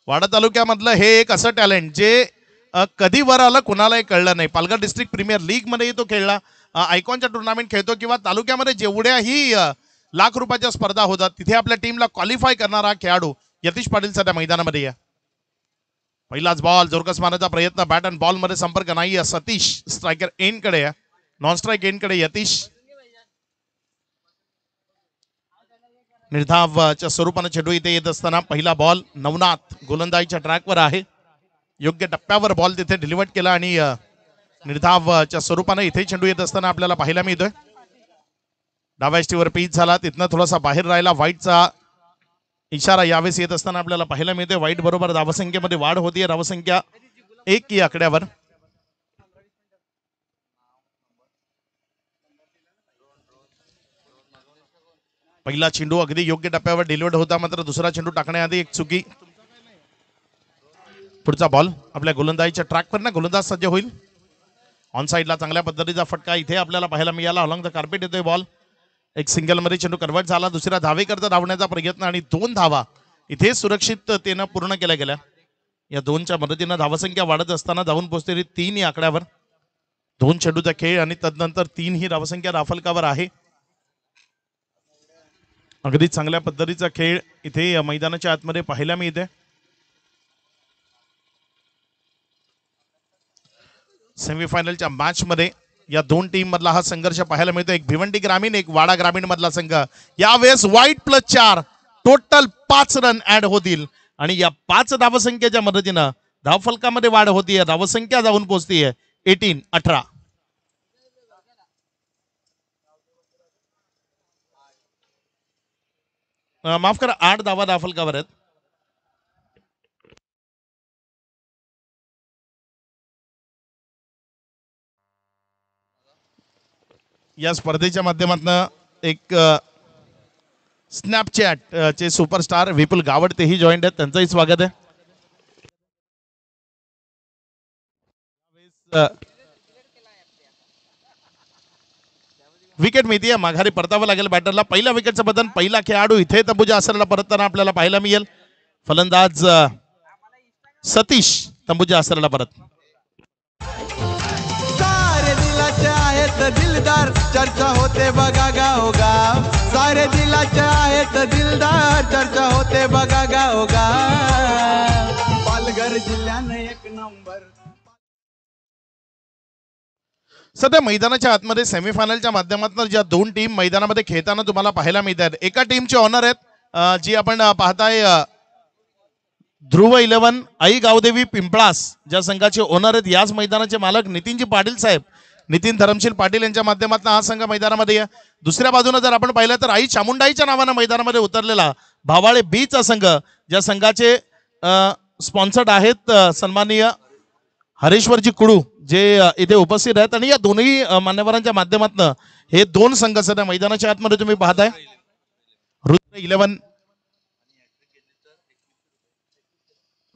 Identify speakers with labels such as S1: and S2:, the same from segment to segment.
S1: वाडा तालुक्यामधलं हे एक असं टॅलेंट जे कधी वर आलं कुणालाही कळलं नाही. पालघर डिस्ट्रिक्ट प्रीमियर लीग मध्ये तो खेळला, आयकॉनच्या टुर्नामेंट खेळतो किंवा तालुक्यामध्ये जेवढ्याही लाख रुपयाच्या स्पर्धा होतात तिथे आपल्या टीमला क्वालिफाय करणारा खेळाडू यतीश पाटील सध्या मैदानामध्ये आहे. पहिलाच बॉल जोरकस मारण्याचा प्रयत्न, बॅट अँड बॉल मध्ये संपर्क नाही. सतीश स्ट्रायकर एंडकडे आहे, नॉन स्ट्राईक एंडकडे यतीश. निर्धावच्या स्वरूपाने चेंडू इथे येत असताना पहिला बॉल नवनाथ गोलंदाजीच्या ट्रॅकवर आहे. योग्य टप्प्यावर बॉल तिथे डिलिव्हर केला आणि निर्धावच्या स्वरूपाने इथे चेंडू येत असताना आपल्याला पाहायला मिळतोय. डाव्या ष्टीवर पीच झाला, तिथनं थोडासा बाहेर राहिला. व्हाईटचा इशारा यावेळेस येत असताना आपल्याला पाहायला मिळतोय. व्हाईट बरोबर धावसंख्येमध्ये वाढ होतीये, धावसंख्या 1 या आकड्यावर. पहिला चेंडू अगदी योग्य टप्प्यावर डिलिव्हर्ड होता, मात्र दुसरा चेंडू टाकण्याआधी एक चुकी. पुढचा बॉल आपल्या गोलंदाजीच्या ट्रॅकवर ना गोलंदाज सज्ज होईल. ऑन साईडला चांगल्या पद्धतीचा फटका इथे आपल्याला पाहायला मिळाला. अलॉंग द कार्पेट येतोय बॉल. एक सिंगल मध्ये चेंडू कन्वर्ट झाला. दुसऱ्या धावेकरता धावण्याचा प्रयत्न आणि 2 धावा इथे सुरक्षिततेनं पूर्ण केल्या गेल्या. या 2च्या मदतीनं धावसंख्या वाढत असताना धावून पोहोचलेली 3 या आकड्यावर. 2 चेंडूचा खेळ आणि तदनंतर 3 ही धावसंख्या राफलकावर आहे. अगदी चांगल्या पद्धतीचा खेळ इथे मैदानाच्या आतमध्ये पाहायला मिळते. सेमीफायनलच्या मॅच मध्ये या 2 टीम मधला हा संघर्ष पाहायला मिळतो. एक भिवंडी ग्रामीण, एक वाडा ग्रामीण मधला संघ. यावेळेस व्हाईट +4 टोटल 5 रन ऍड होतील आणि या 5 धावसंख्येच्या मदतीनं धावफलकामध्ये वाढ होतीये. धावसंख्या जाऊन पोहोचतीये 18. माफ करा, 8 धावा धावफलकावर आहेत. या स्पर्धेच्या माध्यमातून एक स्नॅपचॅट चे सुपरस्टार विपुल गावड तेही जॉईंट आहेत, त्यांचंही स्वागत आहे. विकेट मिळतीये, माघारी परतावं लागेल बॅटरला. पहिल्या विकेटचं बदल, पहिला खेळाडू इथे तंबूच्या आसराला परतताना आपल्याला पाहायला मिळेल. फलंदाज सतीश तंबूच्या आसराला परत.
S2: दिलदार चर्चा होते बघा गावोगाव, सारे दिलाचे आहेत दिलदार चर्चा होते बघा गावोगाव. पालघर जिल्ह्याने 1 नंबर.
S1: सध्या मैदानाच्या आतमध्ये सेमीफायनलच्या माध्यमातून ज्या 2 टीम मैदानामध्ये खेळताना तुम्हाला पाहायला मिळतात, एका टीमचे ऑनर आहेत जी आपण पाहताय ध्रुव 11 आई गावदेवी पिंपळास, ज्या संघाचे ओनर आहेत याच मैदानाचे मालक नितीनजी पाटील साहेब, नितीन धरमशील पाटील यांच्या माध्यमातून हा संघ मैदानामध्ये आहे. दुसऱ्या बाजूने जर आपण पाहिलं तर आई चामुंडाईच्या नावानं मैदानामध्ये उतरलेला भावाळे बीचा संघ, ज्या संघाचे स्पॉन्सर्ड आहेत सन्माननीय हरेश्वरजी कुडू, जे इथे उपस्थित आहेत. आणि या दोन्ही मान्यवरांच्या माध्यमातून हे 2 संघ सध्या मैदानाच्या आतमध्ये तुम्ही पाहताय. रुद्र 11.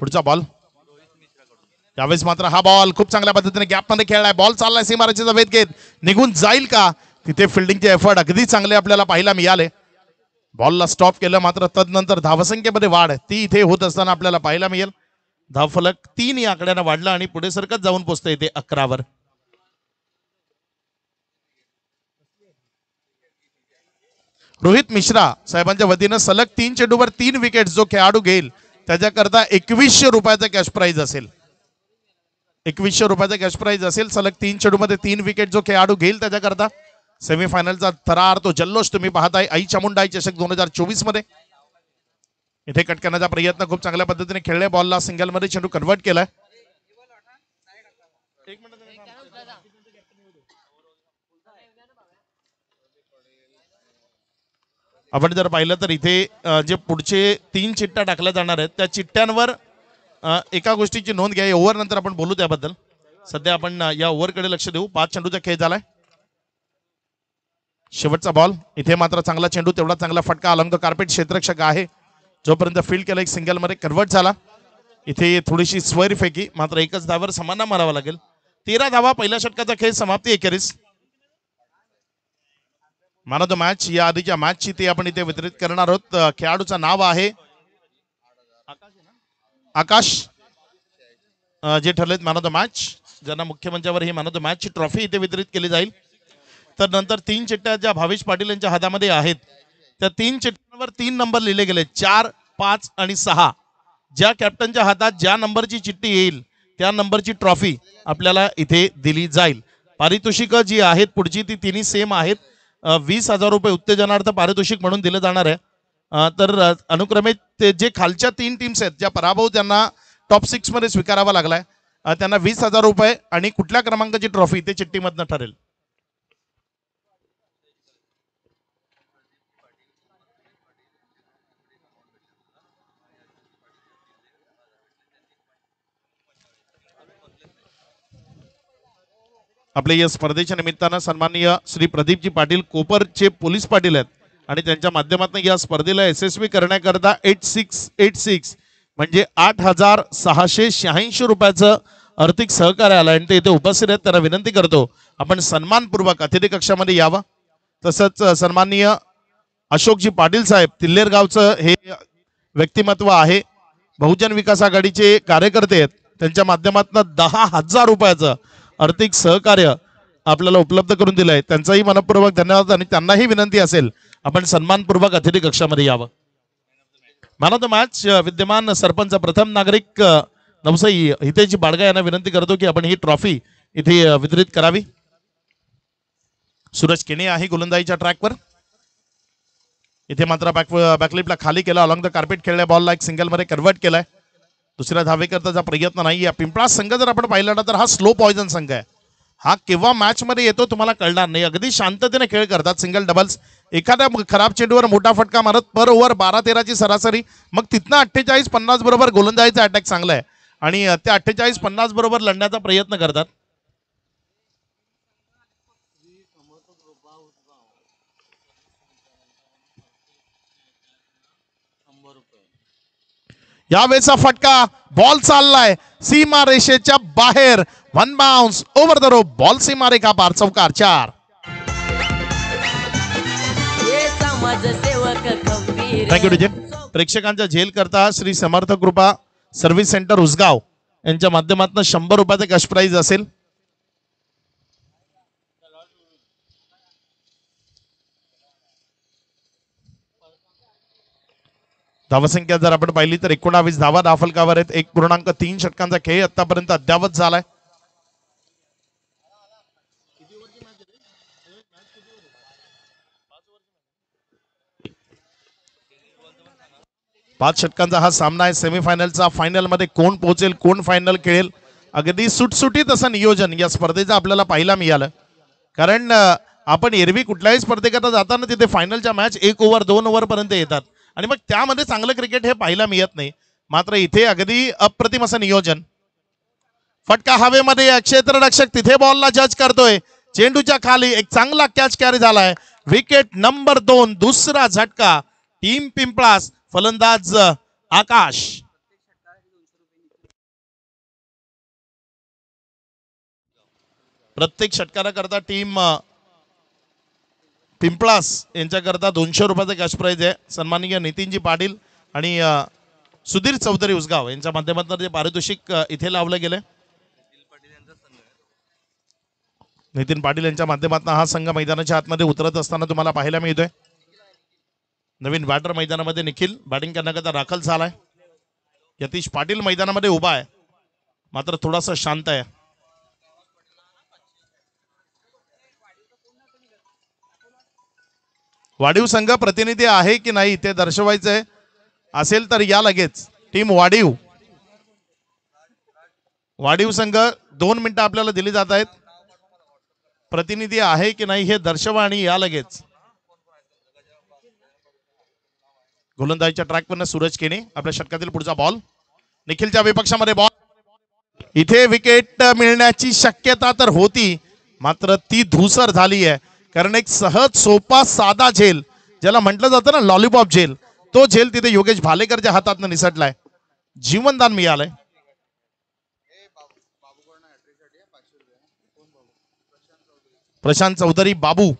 S1: पुढचा बॉल यावेळेस मात्र हा बॉल खूप चांगल्या पद्धतीने गॅप मध्ये खेळलाय. बॉल चाललाय सीमारेषेचा वेध घेत, निघून जाईल का? तिथे फिल्डिंगचे एफर्ट अगदी चांगले आपल्याला पाहायला मिळाले. बॉलला स्टॉप केलं, मात्र तदनंतर धावसंख्येमध्ये वाढ ती इथे होत असताना आपल्याला पाहायला मिळेल. धावफलक 3 या आकड्यानं वाढला आणि पुढे सरकत जाऊन पोहोचतंय ते 11 वर. रोहित मिश्रा साहेबांच्या वतीनं सलग 3 चेंडूवर 3 विकेट जो खेळाडू घेईल त्याच्याकरता 2100 रुपयाचा कॅश प्राइज असेल. 2100 रुपयाचा कॅश प्राइज असेल. सलग 3 चेंडूमध्ये 3 विकेट जो खेळाडू घेईल त्याच्याकरता. सेमीफायनलचा थरार तो जल्लोष तुम्ही पाहताय आई चामुंडाई चषक 2024 मध्ये. इथे कट करण्याचा प्रयत्न खूप चांगल्या पद्धतीने खेळले. बॉलला सिंगल मध्ये चेंडू कन्वर्ट केलाय. आपण जर पाहिलं तर इथे जे पुढचे 3 चिठ्ठ्या टाकल्या जाणार आहेत त्या चिठ्ठ्यांवर एका गोष्टीची नोंद घ्या. ओव्हर नंतर आपण बोलू त्याबद्दल. सध्या आपण या ओव्हरकडे लक्ष देऊ. 5 चेंडूचा खेळ झालाय. शेवटचा बॉल. इथे मात्र चांगला चेंडू, तेवढा चांगला फटका. अलॉंग द कार्पेट क्षेत्ररक्षक आहे, जोपर्यंत फील्ड केला एक सिंगल मध्ये कन्वर्ट झाला. इथे थोडीशी स्वर फेकी, मात्र एकच धावावर समाधान मारावा लागेल. 13 धावा पहिल्या षटकाचा खेळ समाप्ती एकेरीस. मॅन ऑफ द मॅच या आधीच्या मॅचची ते आपण इथे वितरित करणार आहोत. खेळाडूचं नाव आहे आकाश जे ठरलेत मॅन ऑफ द मॅच, ज्यांना मुख्य मंचावर he man of the मॅचची trophy इथे वितरित केली जाईल. तर नंतर 3 चिठ्ठ्या ज्या भावेश पाटील यांच्या हातामध्ये आहेत, त्या 3 चिठ्ठ्यांवर 3 नंबर लिहिले गेले, 4, 5 आणि 6. ज्या कॅप्टनच्या हातात ज्या नंबरची चिठ्ठी येईल त्या नंबरची ट्रॉफी आपल्याला इथे दिली जाईल. पारितोषिक जी आहेत पुढची ती तिन्ही सेम आहेत. 20,000 रुपये उत्तेजनार्थ पारितोषिक म्हणून दिलं जाणार आहे. तर अनुक्रमे ते जे खालच्या 3 टीम्स आहेत ज्या पराभव त्यांना टॉप 6 मध्ये स्वीकारावा लागलाय, त्यांना 20,000 रुपये आणि कुठल्या क्रमांकाची ट्रॉफी ते चिठ्ठीमधनं ठरेल. आपल्या या स्पर्धेच्या निमित्तानं सन्माननीय श्री प्रदीपजी पाटील कोपरचे पोलीस पाटील आहेत आणि त्यांच्या माध्यमातून या स्पर्धेला यशस्वी करण्याकरता 8686 म्हणजे 8,686 रुपयाचं आर्थिक सहकार्य आलं आणि ते इथे उपस्थित आहेत. त्यांना विनंती करतो आपण सन्मानपूर्वक अतिथी कक्षामध्ये यावं. तसंच सन्माननीय अशोकजी पाटील साहेब तिल्लेर गावचं हे व्यक्तिमत्व आहे, बहुजन विकास आघाडीचे कार्यकर्ते आहेत. त्यांच्या माध्यमातून 10,000 रुपयाचं आर्थिक सहकार्य आपल्याला उपलब्ध करून दिलंय. त्यांचाही मनपूर्वक धन्यवाद आणि त्यांनाही विनंती असेल आपण सन्मानपूर्वक अतिथी कक्षामध्ये यावं. मॅन ऑफ द मॅच विद्यमान सरपंच प्रथम नागरिक नवसाई हितेजी बाळगा यांना विनंती करतो की आपण ही ट्रॉफी इथे वितरित करावी. सूरज केणे आहे गोलंदाजीच्या ट्रॅकवर. इथे मात्र बॅकलिपला खाली केला, अलॉंग द कार्पेट खेळल्या बॉलला एक सिंगल मध्ये कन्वर्ट केलाय. दुसऱ्या धावेकरताचा प्रयत्न नाही. या पिंपळा संघ जर आपण पाहिला ना तर हा स्लो पॉइझन संघ आहे. हा केव्हा मॅच मध्ये येतो तुम्हाला कळणार नाही. अगदी शांततेने खेळ करतात, सिंगल डबल्स. एखाद्या खराब चेंडूवर मोठा फटका मारत पर ओव्हर 12-13 सरासरी, मग तिथनं 48-50 बरोबर गोलंदाजीचा अटॅक चांगला आहे आणि त्या 48-50 बरोबर लढण्याचा प्रयत्न करतात. यावेळेचा फटका, बॉल चाललाय सीमा रेषेच्या बाहेर, 1 bounce over the rope, ball सीमा रेखा पार, चौकार 4. Thank you DJ. प्रेक्षकांचा झेल करता श्री समर्थ कृपा सर्व्हिस सेंटर उसगाव यांच्या माध्यमातून 100 रुपयाचे कॅश प्राइज असेल. धावसंख्या जर आपण पाहिली तर 19 धावा दाफलकावर आहेत. 1.3 षटकांचा खेळ आतापर्यंत अद्यावत झालाय. पाच षटकांचा हा सामना आहे सेमीफायनलचा. फायनल मध्ये कोण पोहोचेल, कोण फायनल खेळेल, अगदी सुटसुटीत असं नियोजन या स्पर्धेचं आपल्याला पाहायला मिळालं. कारण आपण एरवी कुठल्याही स्पर्धेकरता जाताना तिथे फायनलच्या मॅच 1 ओव्हर 2 ओव्हर पर्यंत येतात आणि मग त्यामध्ये चांगलं क्रिकेट हे पाहायला मिळत नाही. मात्र इथे अगदी अप्रतिम असं नियोजन. फटका हवेमध्ये, क्षेत्ररक्षक तिथे बॉलला जज करतोय. चेंडूच्या खाली एक चांगला कॅच कॅरी झालाय. विकेट नंबर 2, दुसरा झटका टीम पिंपळास. फलंदाज आकाश. प्रत्येक षटकाराकरता टीम पिंपळास यांच्याकरता 200 रुपयाचा कॅश प्राइज आहे. सन्माननीय नितीनजी पाटील आणि सुधीर चौधरी उसगाव यांच्या माध्यमातून जे पारितोषिक इथे लावलं गेलंय. नितीन पाटील यांच्या माध्यमातून हा संघ मैदानाच्या आतमध्ये उतरत असताना तुम्हाला पाहायला मिळतोय. नवीन बॅटर मैदानामध्ये निखिल बॅटिंग करण्याकरता दाखल झालाय. यतीश पाटील मैदानामध्ये उभा आहे, मात्र थोडासा शांत आहे. वाढीव संघ प्रतिनिधी आहे की नाही ते दर्शवायचंय. असेल तर या लगेच. टीम वाढीव संघ 2 मिनिटं आपल्याला दिली जात आहेत. प्रतिनिधी आहे की नाही हे दर्शवा आणि या लगेच. गोलंदाजीच्या ट्रॅकवरनं सूरज केने. आपल्या षटकातील पुढचा बॉल निखिलच्या विपक्षामध्ये बॉल. इथे विकेट मिळण्याची शक्यता तर होती, मात्र ती धूसर झाली आहे. कारण एक सहज सोपा साधा झेल ज्याला म्हटलं जातं ना लॉलीपॉप झेल, तो झेल तिथे योगेश भालेकरच्या हातातनं निसटलाय. जीवनदान मिळालंय. प्रशांत चौधरी बाबू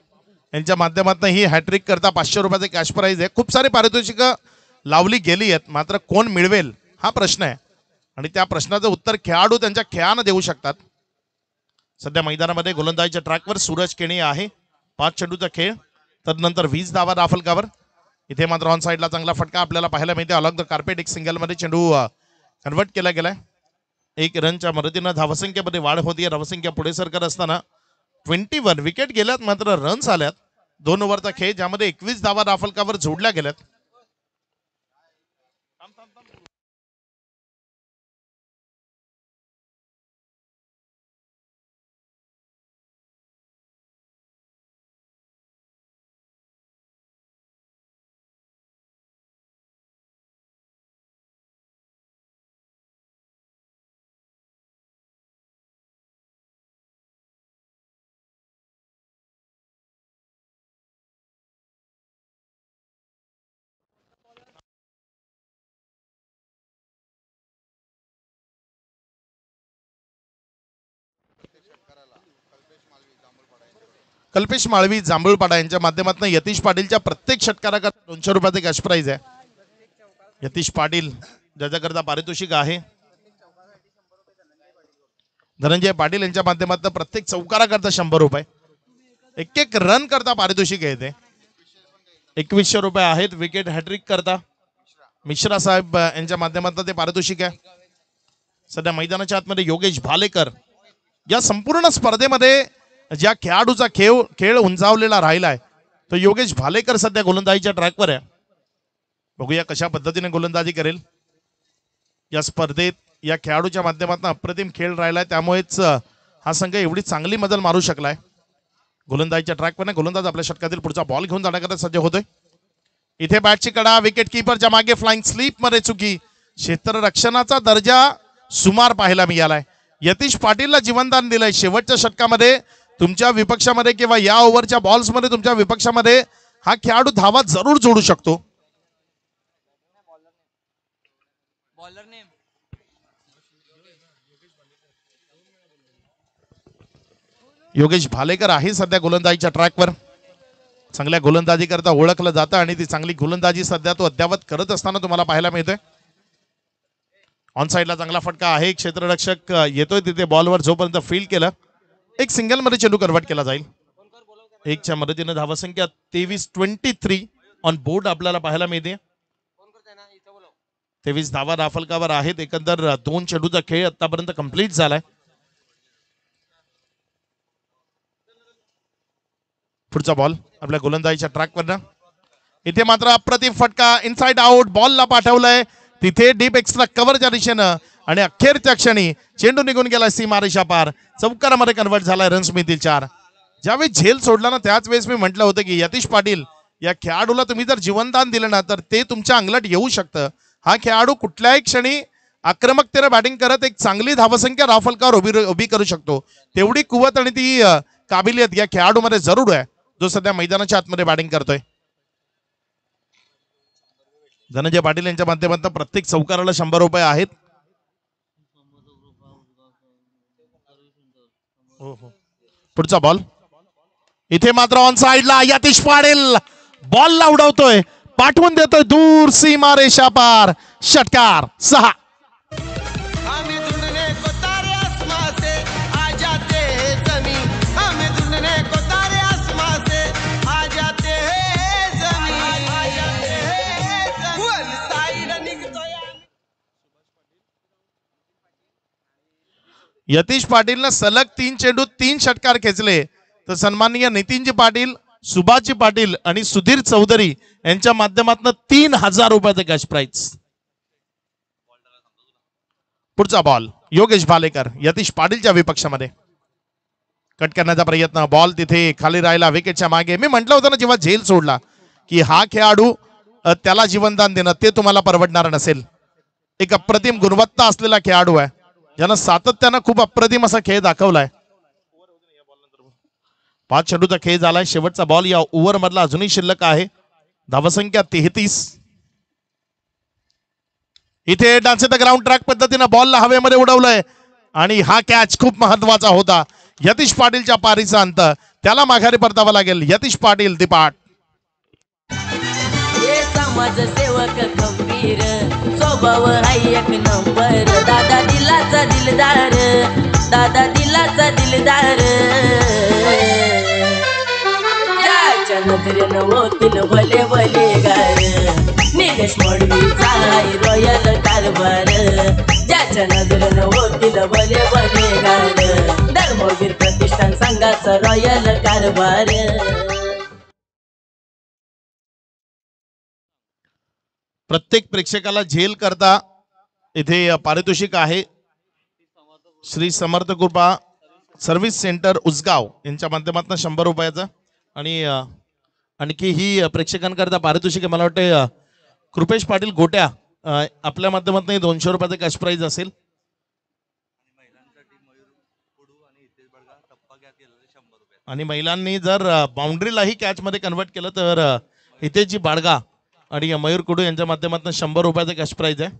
S1: यांच्या माध्यमातून ही हॅट्रिक करता 500 रुपयाचे कॅश प्राइज आहे. खूप सारे पारितोषिक लावली गेली आहेत, मात्र कोण मिळवेल हा प्रश्न आहे. आणि त्या प्रश्नाचं उत्तर खेळाडू त्यांच्या खेळानं देऊ शकतात. सध्या मैदानामध्ये गोलंदाजीच्या ट्रॅकवर सूरज केणी आहे. 5 चेंडूचा खेळ, तदनंतर 20 धावा राफलकावर. इथे मात्र ऑन साईडला चांगला फटका आपल्याला पाहायला मिळते. अलॉंग द कार्पेट एक सिंगलमध्ये चेंडू कन्वर्ट केला गेलाय. 1 रनच्या मदतीनं धावसंख्येमध्ये वाढ होतीये. धावसंख्या पुढे सरकत असताना 21 विकेट गेल्यात, मात्र रन्स आल्यात. 2 ओव्हरचा खेळ ज्यामध्ये 21 धावा राफलकावर जोडल्या गेल्यात. कल्पेश माळवी जांभूळपाडा यांच्या माध्यमातून यतीश पाटीलच्या प्रत्येक षटकाराकरता 200 रुपयाचे कॅश प्राइज आहे. यतीश पाटील ज्याच्याकरता पारितोषिक आहे. धनंजय पाटील यांच्या माध्यमातून प्रत्येक चौकाराकरता 100 रुपये. एक रन करता पारितोषिक आहे. ते 2100 रुपये आहेत. विकेट हॅट्रिक करता मिश्रा साहेब यांच्या माध्यमातून ते पारितोषिक आहे. सध्या मैदानाच्या आतमध्ये योगेश भालेकर या संपूर्ण स्पर्धेमध्ये ज्या खेळाडूचा खेळ उंचावलेला राहिलाय तो योगेश भालेकर सध्या गोलंदाजीच्या ट्रॅकवर आहे. बघूया कशा पद्धतीने गोलंदाजी करेल या स्पर्धेत. या खेळाडूच्या माध्यमातून अप्रतिम खेळ राहिलाय, त्यामुळेच हा संघ एवढी चांगली मजल मारू शकलाय. गोलंदाजीच्या ट्रॅकवर गोलंदाज आपल्या षटकातील पुढचा बॉल घेऊन जाण्याकरता सज्ज होतोय. इथे बॅटची कडा, विकेट किपरच्या मागे फ्लाइंग स्लीप मध्ये चुकी. क्षेत्ररक्षणाचा दर्जा सुमार पाहायला मिळालाय. यतीश पाटीलला जीवनदान दिलंय. शेवटच्या षटकामध्ये तुमच्या विपक्षामध्ये किंवा या ओव्हरच्या बॉल्स मध्ये तुमच्या विपक्षामध्ये हा खेळाडू धावा जरूर जोडू शकतो. योगेश भालेकर आहे सध्या गोलंदाजीच्या ट्रॅकवर. चांगल्या गोलंदाजी करता ओळखलं जातं आणि ती चांगली गोलंदाजी सध्या तो अद्यावत करत असताना तुम्हाला पाहायला मिळतोय. ऑन साईडला चांगला फटका आहे. क्षेत्ररक्षक येतोय तिथे बॉलवर जोपर्यंत फील्ड केलं एक सिंगल मध्ये चेंडू कन्वर्ट केला जाईल. 1च्या मदतीने धावसंख्या 23 ऑन बोर्ड आपल्याला पाहायला मिळते. 23 धावा राफलकावर आहेत. एकंदर 2 चेंडूचा खेळ आतापर्यंत कंप्लीट झालाय. पुढचा बॉल आपल्या गोलंदाजीच्या ट्रॅकवर. इथे मात्र अप्रतिम फटका इनसाइड आउट. बॉलला पाठवलंय तिथे डीप एक्स्ट्रा कव्हरच्या दिशेनं आणि अखेरच्या क्षणी चेंडू निघून गेला सीमारेषा पार. चौकारामध्ये कन्वर्ट झालाय. रन्स मिळतील 4. ज्यावेळी झेल सोडला ना त्याच वेळेस मी म्हटलं होतं की यतीश पाटील या खेळाडूला तुम्ही जर जीवनदान दिलं ना तर ते तुमच्या अंगलट येऊ शकतं. हा खेळाडू कुठल्याही क्षणी आक्रमकतेने बॅटिंग करत एक चांगली धावसंख्या राफलकावर उभी करू शकतो. तेवढी कुवत आणि ती काबिलियत या खेळाडूमध्ये जरूर आहे जो सध्या मैदानाच्या आतमध्ये बॅटिंग करतोय. धनंजय पाटील यांच्या माध्यमातून प्रत्येक चौकाराला 100 रुपये आहेत. पुढचा बॉल इथे मात्र ऑन साइडला यतीश पाटील बॉलला उडवतोय, पाठवून देतोय दूर सीमारेषा पार. षटकार 6. यतीश पाटीलने सलग 3 चेंडू 3 षटकार खेचले तर सन्माननीय नितीनजी पाटील, सुभाषजी पाटील आणि सुधीर चौधरी यांच्या माध्यमातून 3000 रुपयाचे कॅश प्राइज. पुढचा बॉल योगेश भालेकर यतीश पाटीलच्या विपक्षामध्ये कट करण्याचा प्रयत्न. बॉल तिथे खाली राहिला विकेटच्या मागे. मी म्हटलं होतं ना जेव्हा झेल सोडला की हा खेळाडू त्याला जीवनदान देणं ते तुम्हाला परवडणार नसेल. एक अप्रतिम गुणवत्ता असलेला खेळाडू आहे ज्यानं सातत्यानं खूप अप्रतिम असा खेळ दाखवलाय. 5 चेंडूचा खेळ झालाय. शेवटचा बॉल या ओव्हर मधला अजूनही शिल्लक आहे. धावसंख्या 33. इथे डान्स द ग्राउंड ट्रॅक पद्धतीनं बॉलला हवेमध्ये उडवलंय आणि हा कॅच खूप महत्वाचा होता. यतीश पाटीलच्या पारीचा अंत त्याला माघारी परतावा लागेल. यतीश पाटील दिपाट.
S3: समाजसेवक खंबीर स्वभाव हाय 1 नंबर दादा. दिलदार, दादा दिलाचा दिलदार. ज्याच्या नजरेनं होतील भले भले गार, निलेश मडवीचा आहे रॉयल कारभार. ज्याच्या नजरेनं होतील भले भले गार, धर्मवीर प्रतिष्ठान संघाचा रॉयल कारभार.
S1: प्रत्येक प्रेक्षकाला झेल करता इथे पारितोषिक आहे. श्री समर्थ कृपा सर्व्हिस सेंटर उसगाव यांच्या माध्यमातून 100 रुपयाचं आणि आणखी ही प्रेक्षकांकरता पारितोषिक मला वाटते कृपेश पाटील गोट्या आपल्या माध्यमातून 200 रुपयाचं कॅश प्राइज असेल. आणि महिलांनी जर बाउंड्रीलाही कॅच मध्ये कन्वर्ट केलं तर इथे जी बाडगा आणि मयूर कुडू यांच्या माध्यमातून 100 रुपयाचं कॅश प्राइज आहे.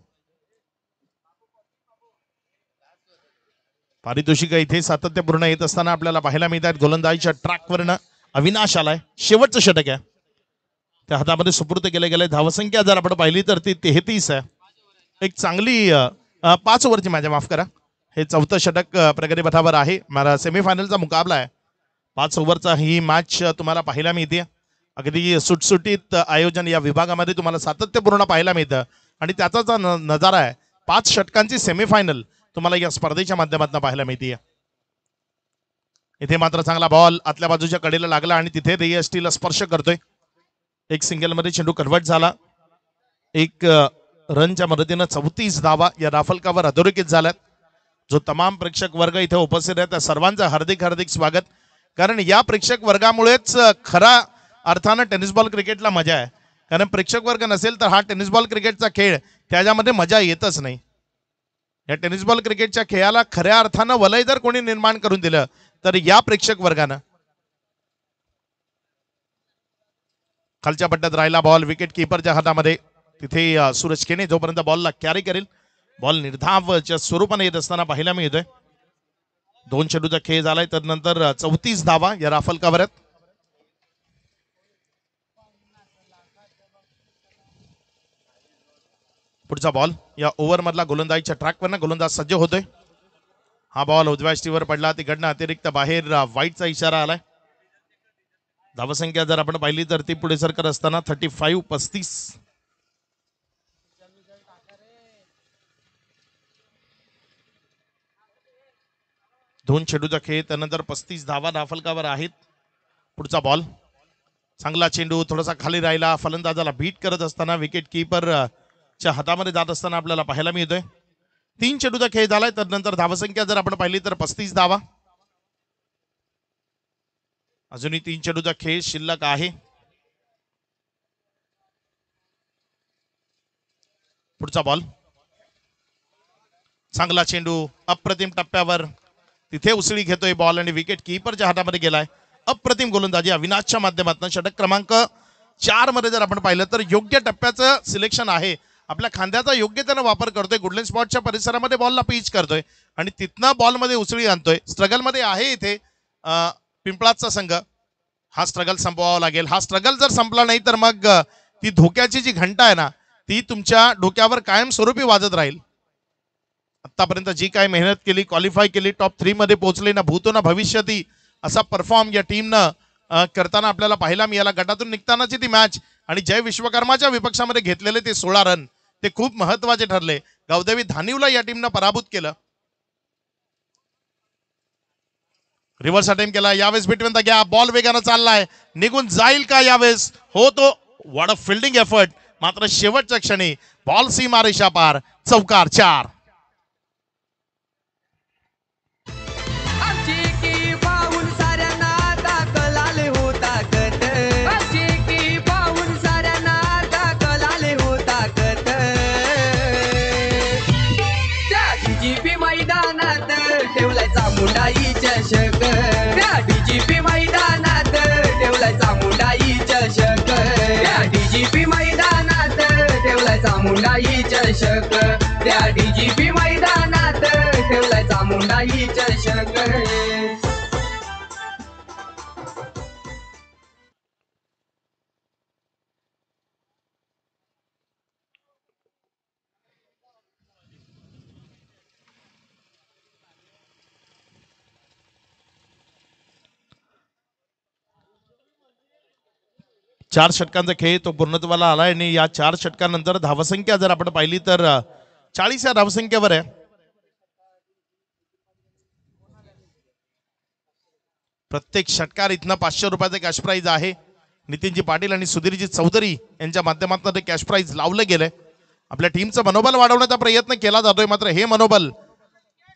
S1: पारितोषिक इथे सातत्यपूर्ण येत असताना आपल्याला पाहायला मिळतात. गोलंदाजीच्या ट्रॅकवरनं अविनाश आलाय, शेवटचं षटक आहे त्या हातामध्ये सुपूर्द केले गेले. धावसंख्या जर आपण पाहिली तर ती 33 आहे. एक चांगली 5 ओव्हरची मॅच, माफ करा, हे 4थं षटक प्रगती पथावर आहे. मला सेमीफायनलचा मुकाबला आहे. 5 ओव्हरचा ही मॅच तुम्हाला पाहायला मिळते. अगदी सुटसुटीत आयोजन या विभागामध्ये तुम्हाला सातत्यपूर्ण पाहायला मिळतं आणि त्याचाच नजारा आहे. 5 षटकांची सेमीफायनल तुम्हाला या स्पर्धेच्या माध्यमातून पाहायला मिळते. इथे मात्र चांगला बॉल आतल्या बाजूच्या कडेला लागला आणि तिथे रिएस्टीला स्पर्श करतोय. एक सिंगल मध्ये चेंडू कन्वर्ट झाला. एक रनच्या मदतीनं 34 धावा या राफलकावर अधोरेखित झाल्यात. जो तमाम प्रेक्षक वर्ग इथे उपस्थित आहे त्या सर्वांचं हार्दिक हार्दिक स्वागत. कारण या प्रेक्षक वर्गामुळेच खरा अर्थानं टेनिस बॉल क्रिकेटला मजा आहे. कारण प्रेक्षक वर्ग नसेल तर हा टेनिस बॉल क्रिकेटचा खेळ त्याच्यामध्ये मजा येतच नाही. या टेनिस बॉल क्रिकेटच्या खेळाला खऱ्या अर्थानं वलय जर कोणी निर्माण करून दिलं तर या प्रेक्षक वर्गानं. खालच्या पट्ट्यात राहिला बॉल विकेट किपरच्या हातामध्ये. तिथे सूरज केने जोपर्यंत बॉलला कॅरी करेल, बॉल निर्धावच्या स्वरूपाने येत असताना पाहायला मिळतोय. 2 चेंडूचा खेळ झालाय तर नंतर 34 धावा या राफलकावर आहेत. पुढचा बॉल या ओव्हर मधला गोलंदाजीच्या ट्रॅकवर गोलंदाज सज्ज होतोय. हा बॉल उजव्या स्टीवर पडला, तिकडनं अतिरिक्त बाहेर वाईटचा इशारा आलाय. धावसंख्या जर आपण पाहिली तर ती पुढे सरकत असताना 35. 2 चेंडूचा खेळ त्यानंतर 35 धावा धाफलकावर आहेत. पुढचा बॉल चांगला चेंडू थोडासा खाली राहिला, फलंदाजाला बीट करत असताना विकेट किपर च्या हातामध्ये जात असताना आपल्याला पाहायला मिळतोय. 3 चेंडूचा खेळ झालाय तर नंतर धावसंख्या जर आपण पाहिली तर 35 धावा. अजूनही 3 चेंडूचा खेळ शिल्लक आहे. पुढचा बॉल चांगला चेंडू अप्रतिम टप्प्यावर तिथे उसळी घेतोय बॉल आणि विकेट किपरच्या हातामध्ये गेलाय. अप्रतिम गोलंदाजी अविनाशच्या माध्यमातून. षटक क्रमांक 4 मध्ये जर आपण पाहिलं तर योग्य टप्प्याचं सिलेक्शन आहे. आपल्या खांद्याचा योग्य त्यानं वापर करतोय. गुडलेन स्पॉटच्या परिसरामध्ये बॉलला पिच करतोय आणि तिथनं बॉलमध्ये उसळी आणतोय. स्ट्रगलमध्ये आहे इथे पिंपळाचा संघ. हा स्ट्रगल संपवावा लागेल. हा स्ट्रगल जर संपला नाही तर मग ती धोक्याची जी घंटा आहे ना ती तुमच्या डोक्यावर कायमस्वरूपी वाजत राहील. आतापर्यंत जी काय मेहनत केली, क्वालिफाय केली, टॉप 3 मध्ये पोहोचले ना भूतो ना भविष्यती असा परफॉर्म या टीमनं करताना आपल्याला पाहायला मिळाला. गटातून निघतानाची ती मॅच आणि जय विश्वकर्माच्या विपक्षामध्ये घेतलेले ते 16 रन ते खूप महत्वाचे ठरले. गावदेवी धानिवला या टीमनं पराभूत केलं. रिव्हर्स अटेम्प्ट केला यावेळेस बिटवीन द गॅप. बॉल वेगानं चाललाय, निघून जाईल का यावेळेस? हो, तो व्हॉट अ फिल्डिंग एफर्ट. मात्र शेवटच्या क्षणी बॉल सीमा रेषा पार. चौकार 4.
S2: चामुंडाई चषक त्या डीजीपी मैदानात ठेवलाय चामुंडाई चषक. त्या डीजीपी मैदानात ठेवलाय चामुंडाई चषक. त्या डीजीपी मैदानात ठेवलाय चामुंडाई चषक.
S1: 4 षटकांचा खेळ तो पूर्णत्वाला आलाय आणि या 4 षटकानंतर धावसंख्या जर आपण पाहिली तर 40 या धावसंख्येवर आहे. प्रत्येक षटकार इथनं 500 रुपयाचं कॅश प्राइज आहे. नितीनजी पाटील आणि सुधीरजी चौधरी यांच्या माध्यमातून कॅश प्राइज लावलं गेलंय. आपल्या टीमचं मनोबल वाढवण्याचा प्रयत्न केला जातोय, मात्र हे मनोबल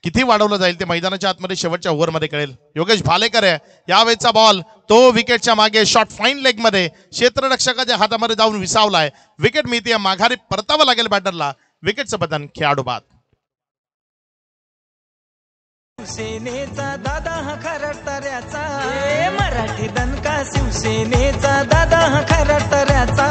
S1: किती वाढवलं जाईल ते मैदानाच्या आतमध्ये शेवटच्या ओव्हरमध्ये कळेल. योगेश भालेकर आहे यावेळेचा बॉल, तो विकेटच्या मागे शॉर्ट फाईन लेग मध्ये क्षेत्ररक्षकाच्या हातामध्ये जाऊन विसावलाय. विकेट मिळते, माघारी परतावं लागेल बॅटरला. विकेटचं बदन खेळाडू बाद.
S4: शिवसेनेचा दादा हा खरटऱ्याचा, मराठी दणका शिवसेनेचा दादा हा खरटऱ्याचा.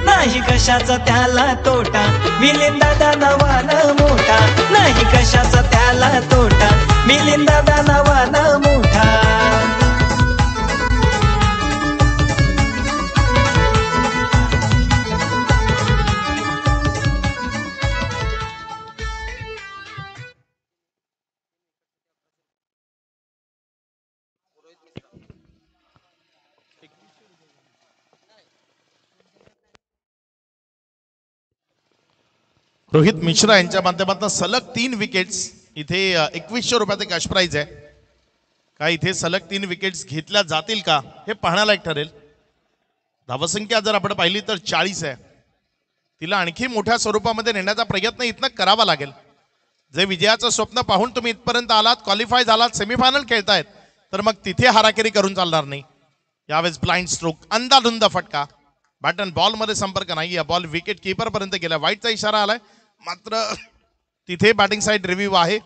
S4: नाही कशाचा त्याला तोटा, मिलिंद दादा नवानं मोठा. नाही कशाचा त्याला तोटा, मिलिंद दादा नवानं मोठा.
S1: रोहित मिश्रा यांच्या माध्यमातून सलग 3 विकेट्स. इथे 2100 रुपयाचं कॅश प्राइज आहे. काय इथे सलग 3 विकेट्स घेतल्या जातील का हे पाहण्यालायक ठरेल. धावसंख्या जर आपण पाहिली तर 40 आहे. तिला आणखी मोठ्या स्वरूपामध्ये नेण्याचा प्रयत्न इथनं करावा लागेल. जे विजयाचं स्वप्न पाहून तुम्ही इथपर्यंत आलात, क्वालिफाय झालात, सेमीफायनल खेळतायत, तर मग तिथे हाराकिरी करून चालणार नाही. यावेळेस ब्लाइंड स्ट्रोक, अंदाधुंद फटका, बॅटन बॉल मध्ये संपर्क नाही. बॉल विकेट कीपर पर्यंत गेला. वाईटचा इशारा आलाय, मात्र तिथे बॅटिंग साइड रिव्ह्यू आहे.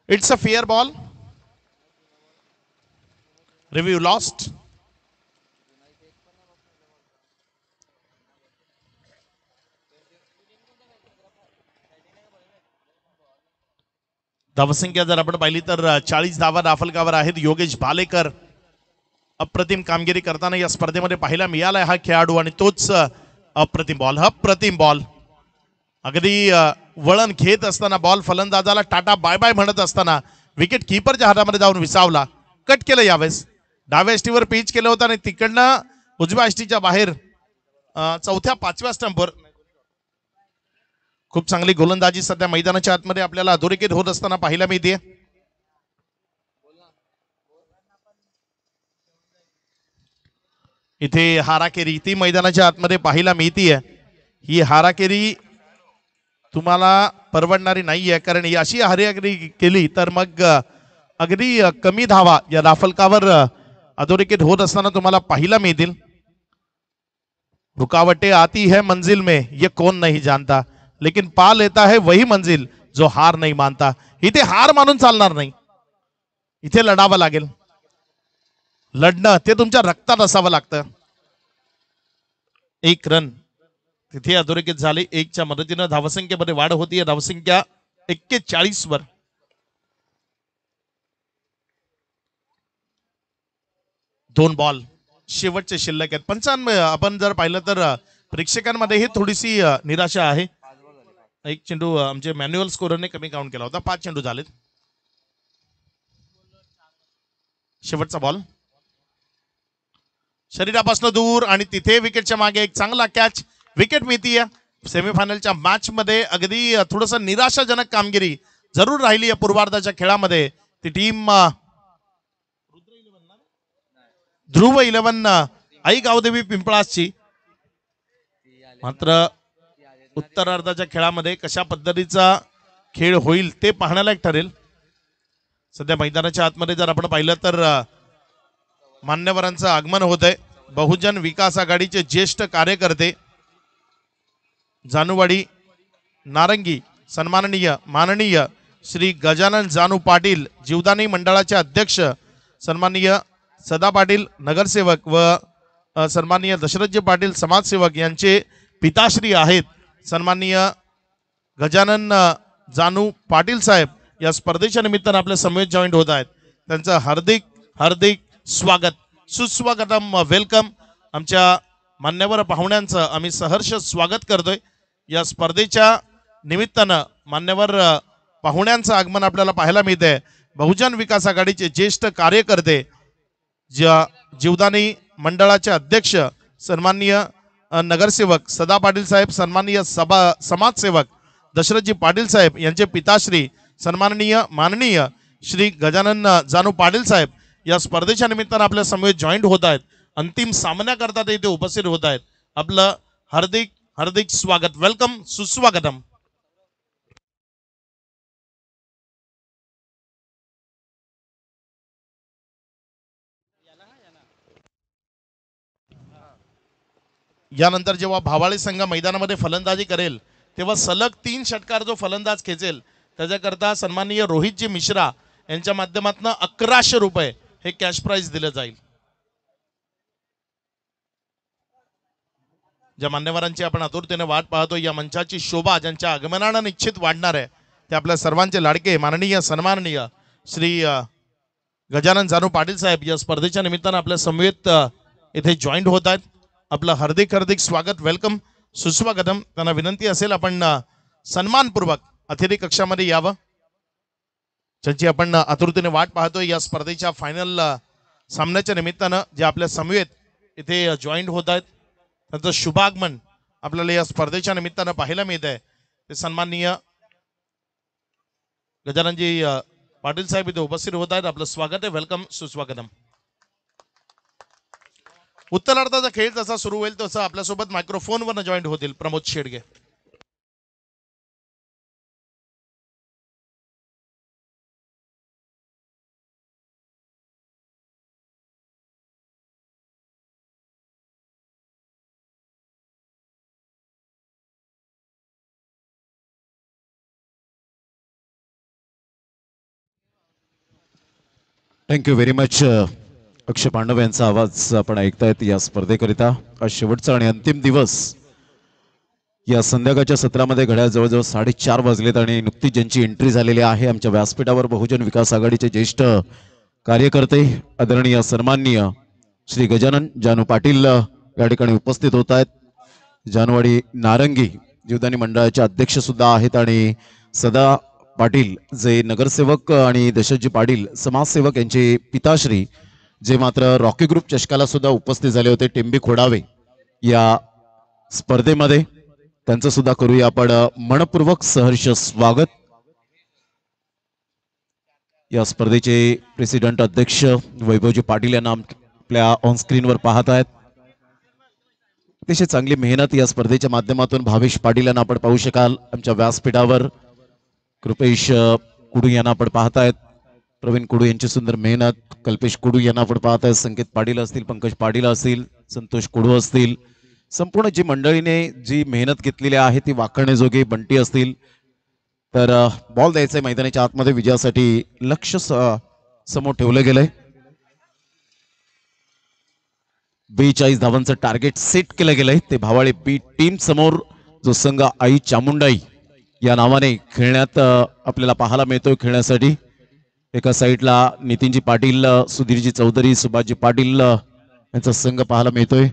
S1: It's a fair ball. Review lost. धावसंख्या जर आपण पाहिली तर 40 धावा दाफलकावर आहेत. योगेश भालेकर अप्रतिम कामगिरी करताना या स्पर्धेमध्ये पाहायला मिळालाय हा खेळाडू, आणि तोच अप्रतिम बॉल. अप्रतिम बॉल, अगदी वळण घेत असताना बॉल फलंदाजाला टाटा बाय बाय म्हणत असताना विकेट कीपरच्या हातामध्ये जाऊन विसावला. कट केलं. यावेळेस डाव्या एसटीवर पिच केलं होतं आणि तिकडनं उजव्या एसटीच्या बाहेर 4थ्या 5व्या स्टंपवर. खूप चांगली गोलंदाजी सध्या मैदानाच्या आतमध्ये आपल्याला अधोरेखित होत असताना पाहायला मिळते. इथे हाराकेरी ती मैदानाच्या आतमध्ये पाहायला मिळतीये. ही हाराकेरी तुम्हाला परवडणारी नाहीये, कारण ही अशी हाराकेरी केली तर मग अगदी कमी धावा या दाफलकावर अधोरेखित होत असताना तुम्हाला पाहायला मिळतील. रुकावटें आती है मंजिल में ये कौन नहीं जानता, लेकिन पा लेता है वही मंजिल जो हार नहीं मानता. इथे हार मानून चालणार नाही, इथे लढावं लागेल. लढणं ते तुमच्या रक्तात असावं लागतं. 1 रन तिथे अधोरेखित झाले. 1च्या मदतीनं धावसंख्येमध्ये वाढ होती. धावसंख्या 41 वर. दोन बॉल शेवटचे शिल्लक आहेत. 95 आपण जर पाहिलं तर प्रेक्षकांमध्येही थोडीशी निराशा आहे. 1 चेंडू आमचे मॅन्युअल स्कोररने कमी काउंट केला होता. 5 चेंडू झालेत. शेवटचा बॉल शरीरापासून दूर आणि तिथे विकेटच्या मागे एक चांगला कॅच. विकेट मिळतीये. सेमीफायनलच्या मॅच मध्ये अगदी थोडस निराशाजनक कामगिरी जरूर राहिली या पूर्वार्धाच्या खेळामध्ये. ती टीम ध्रुव 11 आई गावदेवी पिंपळासची. मात्र उत्तरार्धाच्या खेळामध्ये कशा पद्धतीचा खेळ होईल ते पाहण्यालायक ठरेल. सध्या मैदानाच्या आतमध्ये जर आपण पाहिलं तर मान्यवरांचं आगमन होत आहे. बहुजन विकास आघाडीचे ज्येष्ठ कार्यकर्ते जानुवाडी नारंगी सन्माननीय माननीय श्री गजानन जानू पाटील जीवदानी मंडळाचे अध्यक्ष सन्माननीय सदा पाटील नगरसेवक व सन्माननीय दशरथजी पाटील समाजसेवक यांचे पिताश्री आहेत सन्माननीय गजानन जानू पाटील साहेब या स्पर्धेच्या निमित्तानं आपल्या समवेत जॉईंट होत आहेत. त्यांचं हार्दिक हार्दिक स्वागत सुस्वागतम वेलकम. आमच्या मान्यवर पाहुण्यांचं आम्ही सहर्ष स्वागत करतोय. या स्पर्धेच्या निमित्तानं मान्यवर पाहुण्यांचं आगमन आपल्याला पाहायला मिळतंय. बहुजन विकास आघाडीचे ज्येष्ठ कार्यकर्ते जीवदानी मंडळाचे अध्यक्ष सन्माननीय नगरसेवक सदा पाटील साहेब सन्माननीय समाजसेवक दशरथजी पाटील साहेब यांचे पिताश्री सन्माननीय माननीय श्री गजानन जानू पाटील साहेब या स्पर्धेच्या निमित्तानं आपल्या समवेत जॉईंट होत आहेत. अंतिम सामन्याकरता ते इथे उपस्थित होत आहेत. आपलं हार्दिक हार्दिक स्वागत वेलकम सुस्वागतम. यानंतर जेव्हा भावाळे संघ मैदानामध्ये फलंदाजी करेल तेव्हा सलग 3 षटकार जो फलंदाज खेचेल त्याच्याकरता सन्माननीय रोहितजी मिश्रा यांच्या माध्यमातून 1100 रुपये हे कॅश प्राइज दिलं जाईल. ज्या मान्यवरांची आपण आतुरतेने वाट पाहतो या मंचाची शोभा ज्यांच्या आगमनानं निश्चित वाढणार आहे ते आपल्या सर्वांचे लाडके माननीय सन्माननीय श्री गजानन जानू पाटील साहेब या स्पर्धेच्या निमित्तानं आपल्या समवेत इथे जॉईंट होत आहेत. आपलं हार्दिक हार्दिक स्वागत वेलकम सुस्वागतम. त्यांना विनंती असेल आपण सन्मानपूर्वक अतिथी कक्षामध्ये यावं ज्यांची आपण आतुरतेने वाट पाहतोय. या स्पर्धेच्या फायनल सामन्याच्या निमित्तानं जे आपल्या समवेत इथे जॉईंट होत आहेत त्यांचं शुभागमन आपल्याला या स्पर्धेच्या निमित्तानं पाहायला मिळत आहे. ते सन्माननीय गजाननजी पाटील साहेब इथे उपस्थित होत आहेत. आपलं स्वागत आहे वेलकम सुस्वागतम. उत्तरार्धाचा खेळ जसा सुरू होईल तसं आपल्यासोबत मायक्रोफोनवर जॉईंट होतील Pramod Shedge.
S5: Thank you very much. Akshay Pandav यांचा आवाज आपण ऐकतायत या स्पर्धेकरिता. आज शेवटचा आणि अंतिम दिवस. या संध्याकाळच्या सत्रामध्ये घड्याळ जवळजवळ 4:30 वाजलेत आणि नुकतीच ज्यांची एंट्री झालेली आहे आमच्या व्यासपीठावर बहुजन विकास आघाडीचे ज्येष्ठ कार्यकर्ते आदरणीय सन्माननीय श्री गजानन जानू पाटील या ठिकाणी उपस्थित होत आहेत. जानवाडी नारंगी जीवदानी मंडळाचे अध्यक्ष सुद्धा आहेत आणि सदा पाटील जे नगरसेवक आणि दशरथजी पाटील समाजसेवक यांचे पिताश्री जे मात्र रॉकी ग्रुप चषकाला सुद्धा उपस्थित झाले होते टेंबी खोडावे या स्पर्धेमध्ये. त्यांचं सुद्धा करूया आपण मनपूर्वक सहर्ष स्वागत. या स्पर्धेचे प्रेसिडेंट अध्यक्ष वैभवजी पाटील यांना आपल्या ऑन स्क्रीनवर पाहत आहेत. अतिशय चांगली मेहनत या स्पर्धेच्या माध्यमातून भावेश पाटील यांना आपण पाहू शकाल आमच्या व्यासपीठावर. कृपेश कुडू यांना आपण पाहतायत. प्रवीण कुडू यांची सुंदर मेहनत. कल्पेश कुडू यांना आपण पाहतायत. संकेत पाटील असतील पंकज पाटील असतील संतोष कुडू असतील संपूर्ण जी मंडळीने जी मेहनत घेतलेली आहे ती वाखण्याजोगी. बंटी असतील तर बॉल द्यायचंय मैदानाच्या आतमध्ये विजयासाठी लक्ष समोर ठेवलं गेलंय. 42 धावांचं टार्गेट सेट केलं गेलंय. ते भावाळे बी टीम समोर जो संघ आई चामुंडाई या नावाने खेळण्यात आपल्याला पाहायला मिळतोय. खेळण्यासाठी एका साईडला नितीनजी पाटील सुधीरजी चौधरी सुभाषजी पाटील यांचा संघ पाहायला मिळतोय.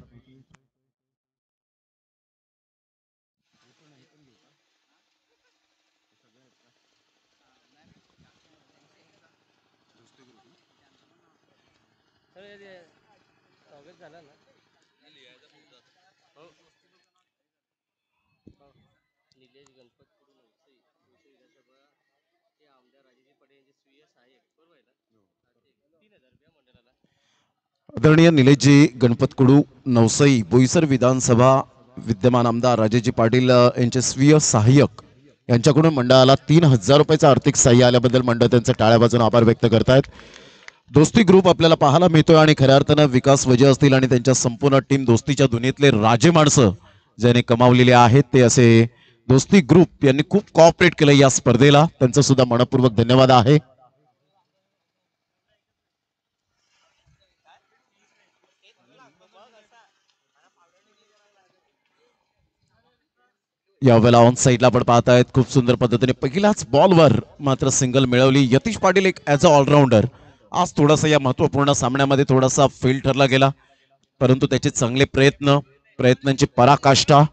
S5: आदरणीय निलेशजी गणपत कुडू नवसई बोईसर विधानसभा विद्यमान आमदार राजेजी पाटील यांचे स्वीय सहाय्यक यांच्याकडून मंडळाला 3000 रुपयाचं आर्थिक सहाय्य आल्याबद्दल मंडळ त्यांचे टाळ्या वाजवून आभार व्यक्त करतायत. दोस्ती ग्रुप आपल्याला पाहायला मिळतोय आणि खऱ्या अर्थानं विकास वजे असतील आणि त्यांच्या संपूर्ण टीम दोस्तीच्या दुनियेतले राजे माणसं ज्याने कमावलेले आहेत ते असे दोस्ती ग्रुप यांनी खूप कॉपरेट केलं या स्पर्धेला. त्यांचं सुद्धा मनपूर्वक धन्यवाद आहे. यावेळेला ऑन साईडला आपण पाहतायत खूप सुंदर पद्धतीने पहिल्याच बॉलवर मात्र सिंगल मिळवली. यतीश पाटील एक ऍज अ ऑलराऊंडर आज थोडासा या महत्वपूर्ण सामन्यामध्ये थोडासा फेल ठरला गेला, परंतु त्याचे चांगले प्रयत्नांची पराकाष्ठा.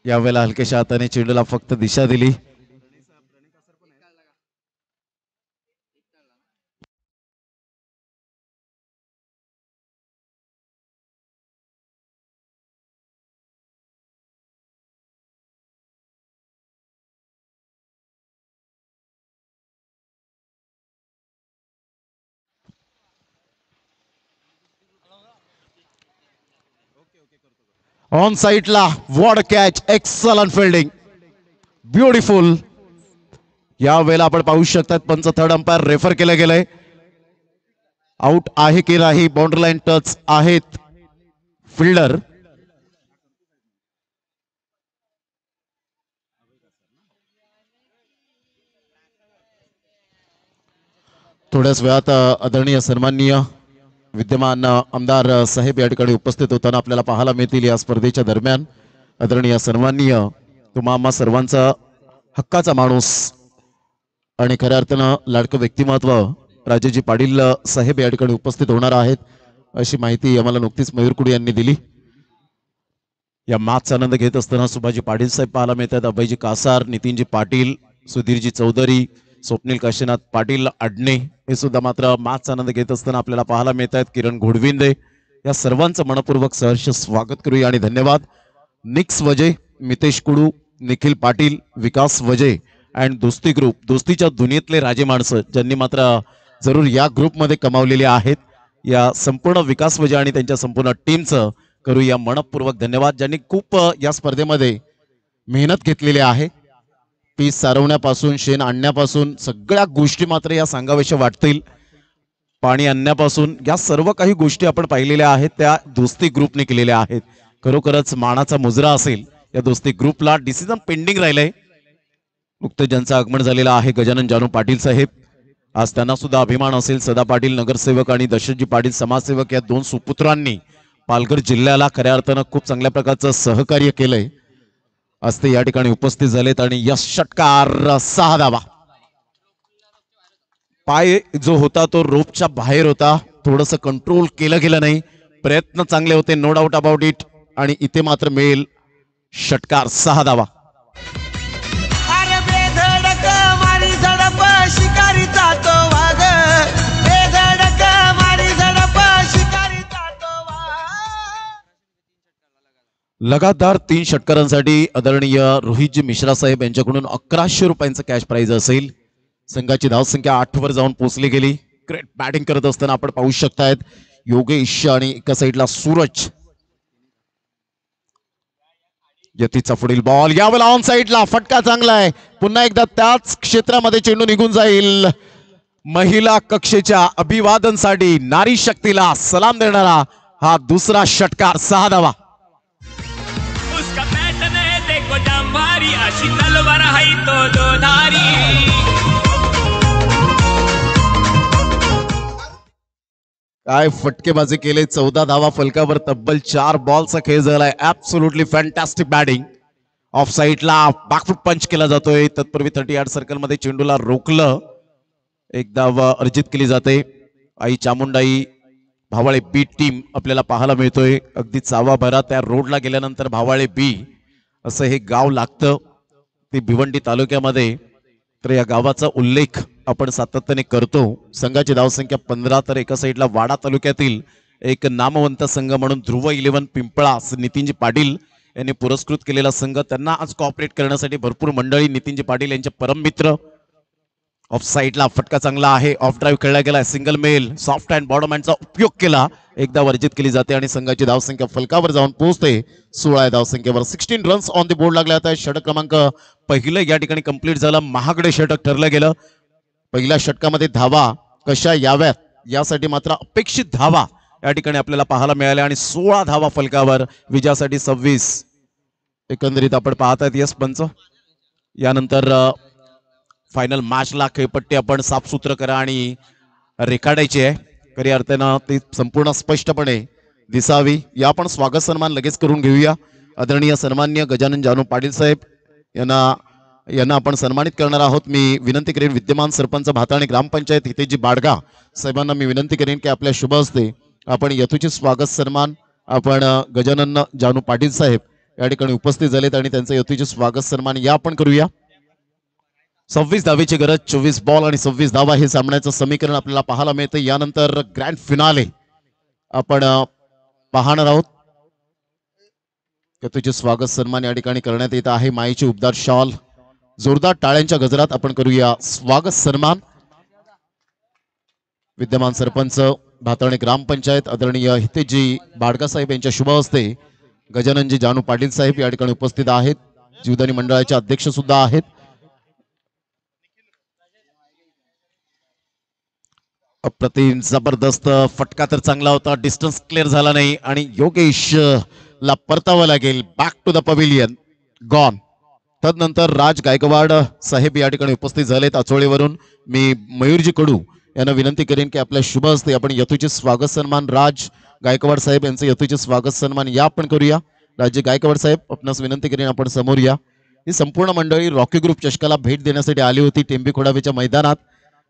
S5: यावेळेला हलकेशा हाताने चेंडूला फक्त दिशा दिली. ऑन साईडला what catch, excellent fielding, beautiful. या वेळेला आपण पाहू शकतात पंच थर्ड अंपायर रेफर केलं गेलंय. आउट आहे की नाही, बाउंड्री लाईन टच आहेत फिल्डर. थोड्याच वेळात आदरणीय सन्माननीय विद्यमान आमदार साहेब या ठिकाणी उपस्थित होताना आपल्याला पाहायला मिळतील. या स्पर्धेच्या दरम्यान आदरणीय सन्माननीय तुम्हा सर्वांचा हक्काचा माणूस आणि खऱ्या अर्थानं लाडकं व्यक्तिमत्व राजेजी पाटील साहेब या ठिकाणी उपस्थित होणार आहेत अशी माहिती आम्हाला नुकतीच मयूरकुडी यांनी दिली. या मॅचचा आनंद घेत असताना सुभाजी पाटील साहेब पाहायला मिळतात, अभयजी कासार, नितीनजी पाटील, सुधीरजी चौधरी, स्वप्नील काशीनाथ पाटील आडणे हे सुद्धा मात्र मॅचचा आनंद घेत असताना आपल्याला पाहायला मिळत आहेत. किरण घोडविंदे, या सर्वांचं मनपूर्वक सहर्ष स्वागत करूया आणि धन्यवाद. निक्स वजे, मितेश कुडू, निखिल पाटील, विकास वजे अँड दोस्ती ग्रुप, दोस्तीच्या दुनियेतले राजे माणसं ज्यांनी मात्र जरूर या ग्रुपमध्ये कमावलेले आहेत. या संपूर्ण विकास वजे आणि त्यांच्या संपूर्ण टीमचं करूया मनपूर्वक धन्यवाद, ज्यांनी खूप या स्पर्धेमध्ये मेहनत घेतलेली आहे. पीस सारवण्यापासून, शेण आणण्यापासून सगळ्या गोष्टी मात्र या सांगाव्याशा वाटतील. पाणी आणण्यापासून या सर्व काही गोष्टी आपण पाहिलेल्या आहेत त्या दोस्ती ग्रुपने केलेल्या आहेत. खरोखरच मानाचा मुजरा असेल या दोस्ती ग्रुपला. डिसिजन पेंडिंग राहिलंय. नुकतं ज्यांचं आगमन झालेलं आहे गजानन जानू पाटील साहेब, आज त्यांना सुद्धा अभिमान असेल. सदा पाटील नगरसेवक आणि दशरथजी पाटील समाजसेवक या दोन सुपुत्रांनी पालघर जिल्ह्याला खऱ्या अर्थानं खूप चांगल्या प्रकारचं सहकार्य केलंय. आज ते या ठिकाणी उपस्थित झालेत आणि यश षटकार, 6 धावा. पाय जो होता तो रोपच्या बाहेर होता, थोडस कंट्रोल केलं गेलं नाही. प्रयत्न चांगले होते, नो डाऊट अबाउट इट. आणि इथे मात्र मिळेल षटकार, 6 धावा.
S2: अरे बेधडक मारी झडप शिकारीचा तो वाघ, बेधडक मारी झडप शिकारीचा तो वाघ.
S5: लगातार 3 षटकारांसाठी आदरणीय रोहितजी मिश्रा साहेब यांच्याकडून 1100 रुपयांचं कॅश प्राइज असेल. संघाची धावसंख्या 8 वर जाऊन पोहोचली गेली. ग्रेट बॅटिंग करत असताना आपण पाहू शकतायत योगेश आणि एका साईडला सूरज. यतीचा पुढील बॉल, यावेळेला ऑन साईडला फटका चांगला आहे. पुन्हा एकदा त्याच क्षेत्रामध्ये चेंडू निघून जाईल. महिला कक्षेच्या अभिवादनसाठी नारी शक्तीला सलाम देणारा हा दुसरा षटकार, 6 धावा.
S6: उसका पैटर्न है देखो जंभारी, अशी तलवार है तो दो धारी.
S5: काय फटकेबाजी केले, 14 धावा फलकावर. तब्बल 4 बॉलचा खेळ झालाय. Absolutely fantastic batting. ऑफ साईडला बॅकफुट पंच केला जातोय. तत्पूर्वी 30 यार्ड सर्कल मध्ये चेंडूला रोखलं. एक धाव अर्जित केली जाते. आई चामुंडाई भावाळे बी टीम आपल्याला पाहायला मिळतोय. अगदी चावा भरा त्या रोडला गेल्यानंतर भावाळे बी असं हे गाव लागतं. ते भिवंडी तालुक्यामध्ये तर या गावाचा उल्लेख आपण सातत्याने करतो. संघाची धावसंख्या 15. तर एका साईडला वाडा तालुक्यातील एक नामवंत संघ म्हणून ध्रुव 11 पिंपळा नितीनजी पाटील यांनी पुरस्कृत केलेला संघ. त्यांना आज कॉपरेट करण्यासाठी भरपूर मंडळी. नितीनजी पाटील यांचे परम मित्र. ऑफ साईडला फटका चांगला आहे. ऑफ ड्राईव्ह खेळला गेला. सिंगल मेल सॉफ्ट हँड बॉटम हँडचा उपयोग केला. एकदा वर्जित केली जाते आणि संघाची धावसंख्या फलकावर जाऊन पोहोचते 16 धावसंख्येवर. 16 रन्स ऑन द बोर्ड लागले. आता षटक क्रमांक पहिलं या ठिकाणी कंप्लीट झालं. महागडे षटक ठरलं गेलं. पहिल्या षटकामध्ये धावा कशा याव्यात यासाठी मात्र अपेक्षित धावा या ठिकाणी आपल्याला पाहायला मिळाल्या आणि 16 धावा फलकावर. विजयासाठी 26. एकंदरीत आपण पाहतायत. यस पंच. यानंतर फायनल मॅचला खेळपट्टी आपण साफसूत्र करा आणि रेखाडायची आहे. खऱ्या अर्थानं ती संपूर्ण स्पष्टपणे दिसावी. या आपण स्वागत सन्मान लगेच करून घेऊया. आदरणीय सन्मान्य गजानन जानू पाटील साहेब यांना आपण सन्मानित करणार आहोत. मी विनंती करेन विद्यमान सरपंच भाताणे ग्रामपंचायत हितेजी बाडगा साहेबांना मी विनंती करेन की आपल्या शुभ हस्ते आपण यथोचित स्वागत सन्मान आपण गजानन जानू पाटील साहेब या ठिकाणी उपस्थित झालेत आणि त्यांचं यथोचित स्वागत सन्मान या आपण करूया. 26 धावेची गरज. 24 बॉल आणि 26 धावा हे सामन्याचं समीकरण आपल्याला पाहायला मिळतं. यानंतर ग्रँड फिनाले आपण पाहणार आहोत. यथोचित स्वागत सन्मान या ठिकाणी करण्यात येत आहे. माईची उबदार शॉल जोरदार टाळ्यांच्या गजरात आपण करूया स्वागत सन्मान. विद्यमान सरपंच भाताणे ग्रामपंचायत आदरणीय हितेजी बाडगा साहेब यांच्या शुभ हस्ते गजाननजी जानू पाटील साहेब या ठिकाणी उपस्थित आहेत. जीवदानी मंडळाचे अध्यक्ष सुद्धा आहेत. अप्रतिम जबरदस्त फटका तर चांगला होता. डिस्टन्स क्लिअर झाला नाही आणि योगेश ला परतावं लागेल. Back to the pavilion. Gone. तदनंतर राज गायकवाड साहेब या ठिकाणी उपस्थित झालेत आचोळेवरून. मी मयूरजी कडू यांना विनंती करेन की आपल्या शुभ हस्ते आपण यथोचित स्वागत सन्मान राज गायकवाड साहेब यांचं यथोचित स्वागत सन्मान या आपण करूया. राज गायकवाड साहेब आपणास विनंती करेन आपण समोर या. ही संपूर्ण मंडळी रॉकी ग्रुप चषकाला भेट देण्यासाठी आली होती टेंबी खोडावेच्या मैदानात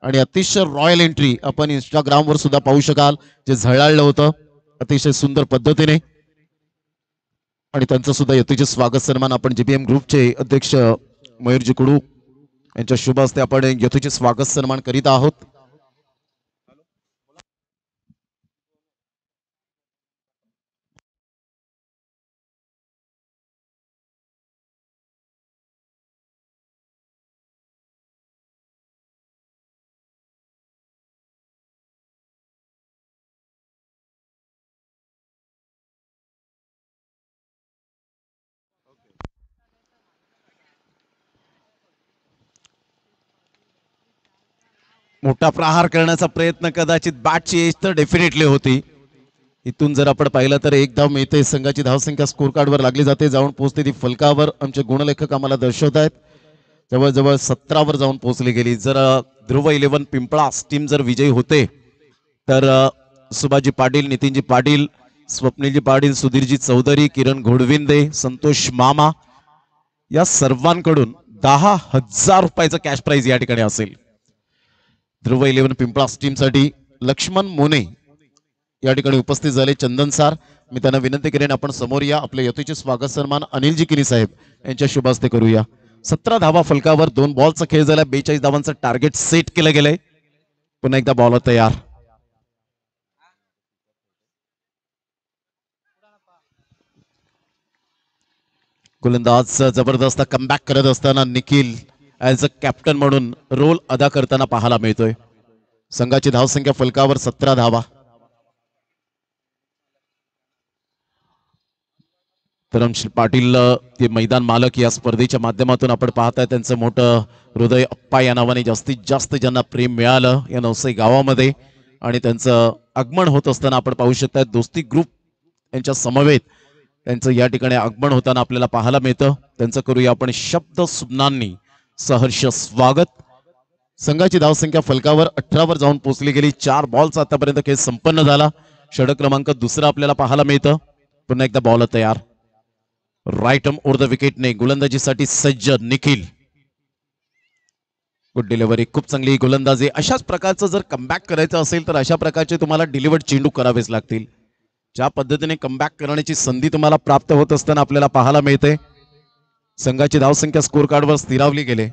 S5: आणि अतिशय रॉयल एंट्री आपण इंस्टाग्रामवर सुद्धा पाहू शकाल जे झळाळलं होतं अतिशय सुंदर पद्धतीने. आणि त्यांचं सुद्धा यथोचित स्वागत सन्मान आपण जीपीएम ग्रुपचे अध्यक्ष मयूरजी कडू यांच्या शुभ हस्ते आपण यथोचित स्वागत सन्मान करीत आहोत. मोठा प्रहार करण्याचा प्रयत्न कदाचित बॅटची एज तर डेफिनेटली होती. इथून जर आपण पाहिलं तर एक धाव मिळते. संघाची धावसंख्या स्कोर कार्डवर लागली जाते. जाऊन पोहोचते ती फलकावर. आमचे गुणलेखक आम्हाला दर्शवत आहेत जवळजवळ 17 जाऊन पोहोचली गेली. जर ध्रुव 11 पिंपळा टीम जर विजयी होते तर सुभाजी पाटील, नितीनजी पाटील, स्वप्नीलजी पाटील, सुधीरजी चौधरी, किरण घोडविंदे, संतोष मामा या सर्वांकडून 10,000 रुपयाचं कॅश प्राइज या ठिकाणी असेल. ध्रुव 11 पिंपळा टीमसाठी लक्ष्मण मोने या ठिकाणी उपस्थित झाले. चंदन सार मी त्यांना विनंती करेन आपण समोर या. आपले यथोचित स्वागत सन्मान अनिलजी किनी साहेब यांच्या शुभ हस्ते करूया. 17 धावा फलकावर. 2 बॉलचा खेळ झाला. 42 धावांचं टार्गेट सेट केलं गेलंय. पुन्हा एकदा बॉलर तयार. गोलंदाज जबरदस्त कमबॅक करत असताना निखिल ऍज अ कॅप्टन म्हणून रोल अदा करताना पाहायला मिळतोय. संघाची धावसंख्या फलकावर 17 धावा. धरमशील पाटील ते मैदान मालक या स्पर्धेच्या माध्यमातून आपण पाहताय. त्यांचं मोठं हृदय अप्पा या नावाने जास्तीत जास्त ज्यांना प्रेम मिळालं या नवसाई गावामध्ये आणि त्यांचं आगमन होत असताना आपण पाहू शकता दोस्ती ग्रुप यांच्या समवेत त्यांचं या ठिकाणी आगमन होताना आपल्याला पाहायला मिळतं. त्यांचं करूया आपण शब्द सुमनांनी सहर्ष स्वागत. संघाची धावसंख्या फलकावर 18 जाऊन पोहोचली गेली. 4 बॉलचा आतापर्यंत खेळ संपन्न झाला. षटक क्रमांक 2 आपल्याला पाहायला मिळतं. पुन्हा एकदा बॉल तयार. राईट आर्म ओव्हर द विकेटने गोलंदाजीसाठी सज्ज निखिल. Good delivery. खूप चांगली गोलंदाजी. अशाच प्रकारचं जर कमबॅक करायचं असेल तर अशा प्रकारचे तुम्हाला डिलिव्हर्ड चेंडू करावेच लागतील. ज्या पद्धतीने कमबॅक करण्याची संधी तुम्हाला प्राप्त होत असताना आपल्याला पाहायला मिळते. संघाची धावसंख्या स्कोर कार्डवर स्थिरावली गेले.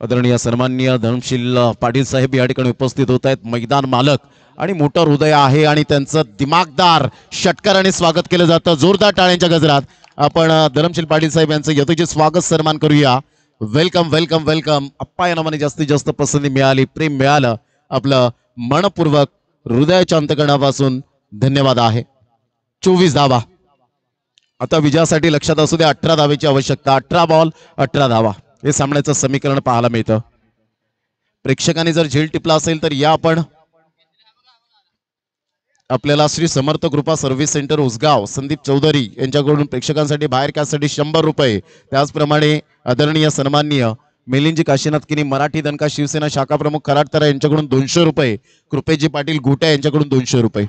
S5: आदरणीय सन्माननीय धनशील पाटील साहेब या ठिकाणी उपस्थित होत आहेत. मैदान मालक आणि मोठं हृदय आहे आणि त्यांचं दिमागदार षटकाराने स्वागत केलं जातं. जोरदार टाळ्यांच्या गजरात आपण धरमशील पाटील साहेब यांचं यथोचित स्वागत सन्मान करूया. Welcome welcome welcome. अप्पा या नावाने जास्तीत जास्त पसंती मिळाली, प्रेम मिळालं, आपलं मनपूर्वक हृदयाच्या अंतकरणापासून धन्यवाद आहे. 24 धावा आता विजयासाठी लक्षात असू द्या. 18 धावेची आवश्यकता. 18 बॉल 18 धावा हे सामन्याचं समीकरण पाहायला मिळतं. प्रेक्षकांनी जर झेल टिपला असेल तर या आपण आपल्याला श्री समर्थ कृपा सर्व्हिस सेंटर उसगाव संदीप चौधरी यांच्याकडून प्रेक्षकांसाठी बाहेर कॅससाठी 100 रुपये. त्याचप्रमाणे आदरणीय सन्माननीय मिलिंदजी काशीनाथ किनी मराठी दणका शिवसेना शाखा प्रमुख खराडतरा यांच्याकडून 200 रुपये. कृपेजी पाटील गुट्या यांच्याकडून 200 रुपये.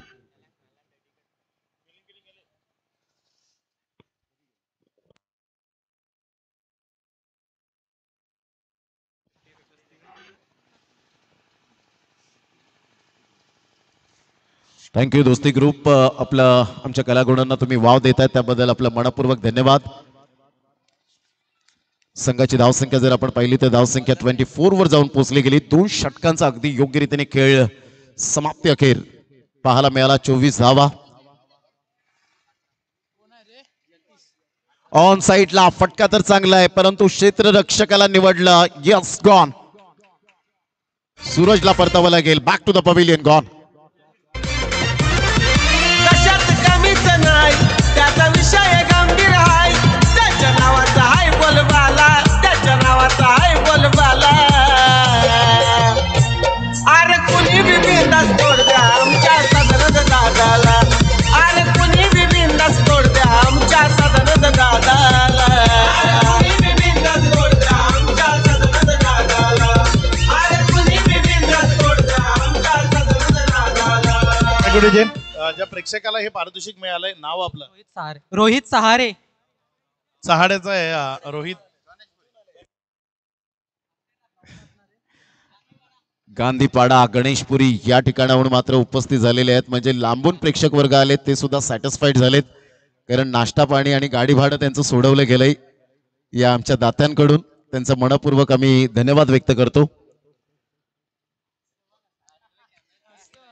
S5: थँक्यू दोस्ती ग्रुप. आपलं आमच्या कलागुणांना तुम्ही वाव देताय त्याबद्दल आपलं मनपूर्वक धन्यवाद. संघाची धावसंख्या जर आपण पाहिली तर धावसंख्या 24 वर जाऊन पोहोचली गेली. 2 षटकांचा अगदी योग्य रीतीने खेळ समाप्ती अखेर पाहायला मिळाला. 24 धावा. ऑन साईडला फटका तर चांगला आहे परंतु क्षेत्ररक्षकाला निवडलं. Yes gone. सूरजला परतावं लागेल. Back to the pavilion. Gone.
S2: कशात कमीच नाही त्याचा विषय गंभीर आहे. त्याच्या नावाचा हाय बोलबाला, त्याच्या नावाचा हाय बोलबाला. अरे कुणी बी बिंदास तोड द्या आमच्या सदनद दादाला. अरे कुणी बी बिंदास तोड द्या आमच्या सदनद दादाला. कुणी बी बिंदास तोड द्या आमच्या सदनद दादाला. अरे कुणी बी बिंदास तोड द्या आमच्या सदनद दादाला.
S1: ज्या प्रेक्षकाला हे पारितोषिक मिळालंय, नाव आपलं?
S7: रोहित सहारे.
S1: सहाड्याचं आहे. रोहित
S5: गांधीपाडा गणेशपुरी या ठिकाणाहून मात्र उपस्थित झालेले आहेत. म्हणजे लांबून प्रेक्षक वर्ग आलेत ते सुद्धा सॅटिस्फाईड झालेत कारण नाश्ता पाणी आणि गाडी भाडं त्यांचं सोडवलं गेलंय या आमच्या दात्यांकडून. त्यांचं मनपूर्वक आम्ही धन्यवाद व्यक्त करतो.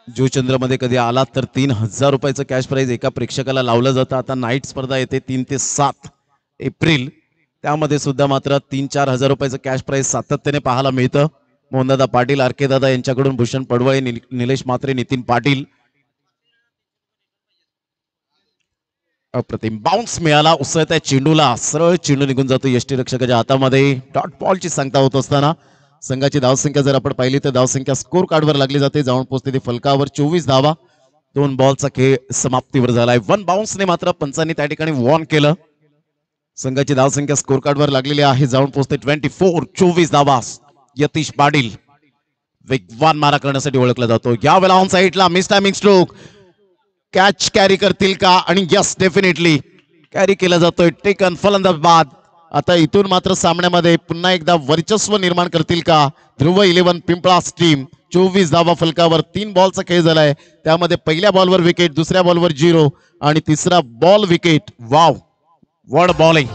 S5: जुचंद्रमध्ये कधी आला तर 3000 रुपयाचं कॅश प्राइज एका प्रेक्षकाला लावलं जातं. आता नाईट स्पर्धा येते 3 ते 7 एप्रिल. त्यामध्ये सुद्धा मात्र 3-4 हजार रुपयाचं कॅश प्राइज सातत्याने पाहायला मिळतं. मोहनदादा पाटील, आरके दादा यांच्याकडून भूषण पडवळे, निलेश मात्रे, नितीन पाटील. अप्रतिम बाउन्स मिळाला. उसळत्या चेंडूला सरळ चेंडू निघून जातो यष्टी रक्षकाच्या हातामध्ये. डॉट बॉलची सांगता होत असताना संघाची धावसंख्या जर आपण पाहिली तर धावसंख्या स्कोर कार्डवर लागली जाते. जाऊन पोहोचते ती फलकावर. 24 धावा. 2 बॉलचा खेळ समाप्तीवर झालाय. 1 बाउन्सने मात्र पंचांनी त्या ठिकाणी वॉर्न केलं. संघाची धावसंख्या स्कोर कार्डवर लागलेली आहे. जाऊन पोहोचते 24. 24 धावा. यतीश पाटील वेगवान मारा करण्यासाठी ओळखला जातो. यावेळेला ऑन साईडला miss timing stroke. Catch carry करतील का? आणि यस डेफिनेटली कॅरी केला जातोय. टेकन फलंदाज बाद. आता इथून मात्र सामन्यामध्ये पुन्हा एकदा वर्चस्व निर्माण करतील का ध्रुव 11 पिंपळास टीम. 24 धावा फलकावर. 3 बॉलचा खेळ झालाय. त्यामध्ये पहिल्या बॉलवर विकेट, दुसऱ्या बॉलवर 0 आणि तिसरा ball wicket. Wow what bowling.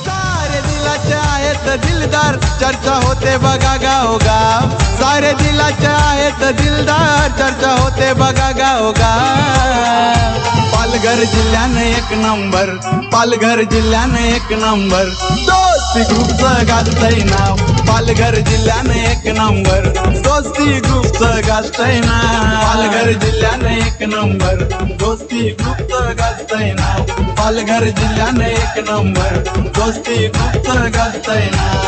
S2: सारे दिलाचे आहेत दिलदार चर्चा होते बघा गावोगाव. सारे दिलाचे आहेत दिलदार चर्चा होते बघा गावोगाव. पालघर जिल्ह्याने 1 नंबर, पालघर जिल्ह्याने 1 नंबर. दोस्ती ग्रुपचं गाजतंय नाव. पालघर जिल्ह्याने 1 नंबर. दोस्ती ग्रुपचं गाजतंय नाव. पालघर जिल्ह्याने 1 नंबर. दोस्ती ग्रुपचं गाजतंय नाव. पालघर जिल्ह्याने 1 नंबर. दोस्ती ग्रुपचं गाजतंय नाव.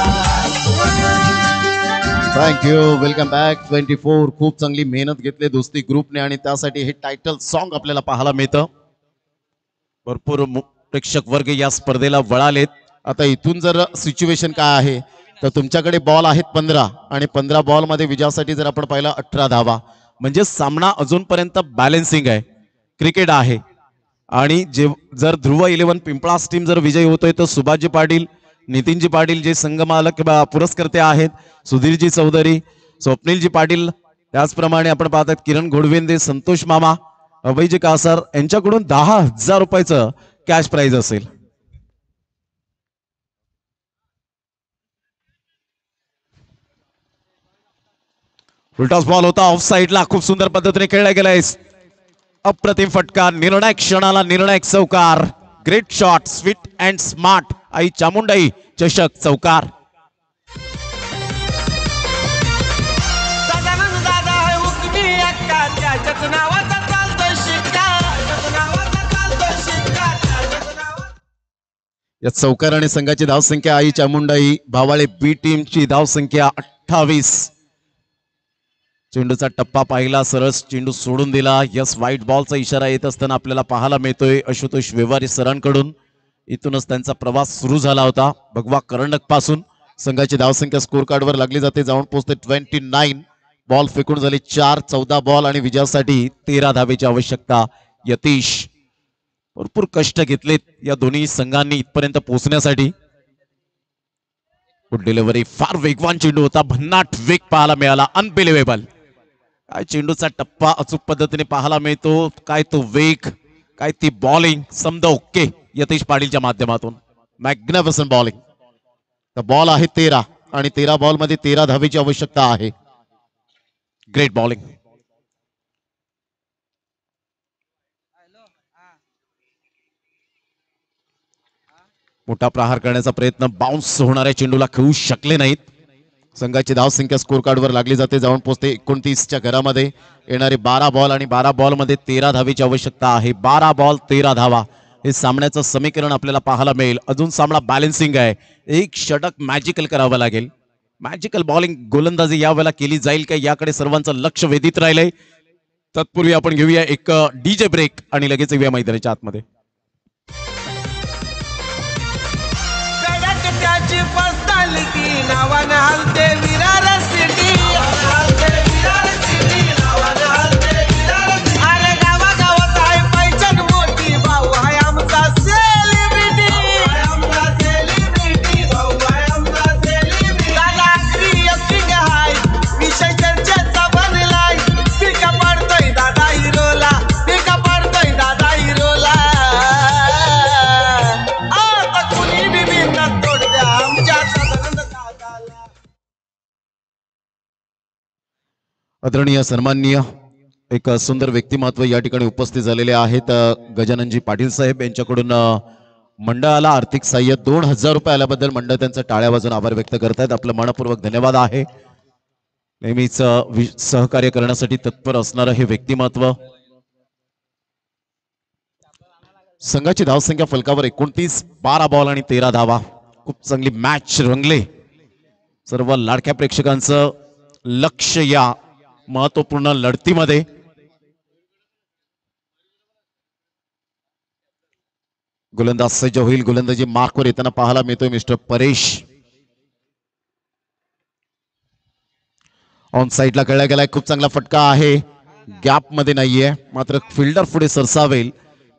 S5: थँक्यू. Welcome back. 24 खूप चांगली मेहनत घेतली दोस्ती ग्रुपने आणि त्यासाठी हे टायटल सॉन्ग आपल्याला पाहायला मिळतं. भरपूर प्रेक्षक वर्ग या स्पर्धेला वळालेत. आता इथून जर सिच्युएशन काय आहे तर तुमच्याकडे बॉल आहेत 15 आणि 15 बॉल मध्ये विजयासाठी जर आपण पाहिलं 18 धावा. म्हणजे सामना अजूनपर्यंत बॅलन्सिंग आहे. क्रिकेट आहे आणि जर ध्रुव 11 पिंपळास टीम जर विजयी होतोय तर सुभाषजी पाटील, नितीनजी पाटील जे संघमालक पुरस्कर्ते आहेत, सुधीरजी चौधरी, स्वप्नीलजी पाटील, त्याचप्रमाणे आपण पाहतात किरण घोडवेंदे, संतोष मामा, अभयजी कासार यांच्याकडून 10,000 रुपयाचं कॅश प्राइज असेल. उलटाच बॉल होता ऑफ साइडला, खूप सुंदर पद्धतीने खेळला गेलाय. अप्रतिम फटका, निर्णायक क्षणाला निर्णायक चौकार. Great shot, sweet and smart. Aai Chamundai चषक चौकार. या चौकाराने संघाची धावसंख्या आई चामुंडाई भावाळे बी टीमची धावसंख्या 28. चेंडूचा टप्पा पाहिला, सरळ चेंडू सोडून दिला. यस, व्हाईट बॉलचा इशारा येत असताना आपल्याला पाहायला मिळतोय आशुतोष व्यवहारी सरांकडून. इथूनच त्यांचा प्रवास सुरू झाला होता भगवा करंडक पासून. संघाची धावसंख्या स्कोर कार्डवर लागली जाते, जाऊन पोहोचते 29. बॉल फेकून झाले 4. 14 बॉल आणि विजयासाठी 13 धावेची आवश्यकता. यतीश भरपूर कष्ट घेतलेत या दोन्ही संघांनी इथपर्यंत पोहोचण्यासाठी. डिलिव्हरी फार वेगवान चेंडू होता, भन्नाट वेग पाहायला मिळाला. अनबिलिव्हेबल. काय चेंडूचा टप्पा अचूक पद्धतीने पाहायला मिळतो, काय तो वेग, काय ती बॉलिंग, समजा ओके यतीश पाटीलच्या माध्यमातून. Magnificent bowling. तर बॉल आहे 13 आणि 13 बॉल मध्ये 13 धावेची आवश्यकता आहे. Great bowling. मोठा प्रहार करण्याचा प्रयत्न, बाउन्स होणाऱ्या चेंडूला खेळू शकले नाहीत. संघाची धावसंख्या स्कोर कार्डवर लागली जाते, जाऊन पोहोचते 29च्या घरामध्ये. येणारे 12 बॉल आणि 12 बॉल मध्ये 13 धावेची आवश्यकता आहे. 12 बॉल 13 धावा हे सामन्याचं समीकरण आपल्याला पाहायला मिळेल. अजून सामना बॅलन्सिंग आहे. एक षटक मॅजिकल करावं लागेल. मॅजिकल बॉलिंग गोलंदाजी यावेळेला केली जाईल का याकडे सर्वांचं लक्ष वेधित राहिलंय. तत्पूर्वी आपण घेऊया एक डीजे ब्रेक आणि लगेच येऊया मैदानाच्या आतमध्ये.
S2: त्याची पर्सनॅलिटी नावाने हलते विरार सिटी. अरे गावागावात आहे पैचण मोठी, भाऊ आहे आमचा सेलिब्रिटी. दादा क्रिएटिंग हाय, विषय चर्चेचा बनलाय. पिका पाडतोय दादा हिरोला, पिका पाडतोय दादा हिरोला. आता कुणी बी बिनत तोड द्या आमच्या सदानंद दादाला.
S5: आदरणीय सन्माननीय एक सुंदर व्यक्तिमत्व या ठिकाणी उपस्थित झालेले आहेत. गजाननजी पाटील साहेब यांच्याकडून मंडळाला आर्थिक सहाय्य 2000 रुपये आल्याबद्दल मंडळ त्यांचा टाळ्या वाजून आभार व्यक्त करतायत. आपलं मनपूर्वक धन्यवाद आहे. नेहमीच सहकार्य करण्यासाठी तत्पर असणारं हे व्यक्तिमत्व. संघाची धावसंख्या फलकावर 29. 12 बॉल आणि 13 धावा. खूप चांगली मॅच रंगले. सर्व लाडक्या प्रेक्षकांचं लक्ष या महत्वपूर्ण लढतीमध्ये. गोलंदाज सज्ज होईल. गोलंदाजी मार्कवर येताना पाहायला मिळतोय मिस्टर परेश. ऑन साइडला खेळला गेलाय. खूप चांगला फटका आहे, गॅप मध्ये नाहीये, मात्र फिल्डर पुढे सरसावेल.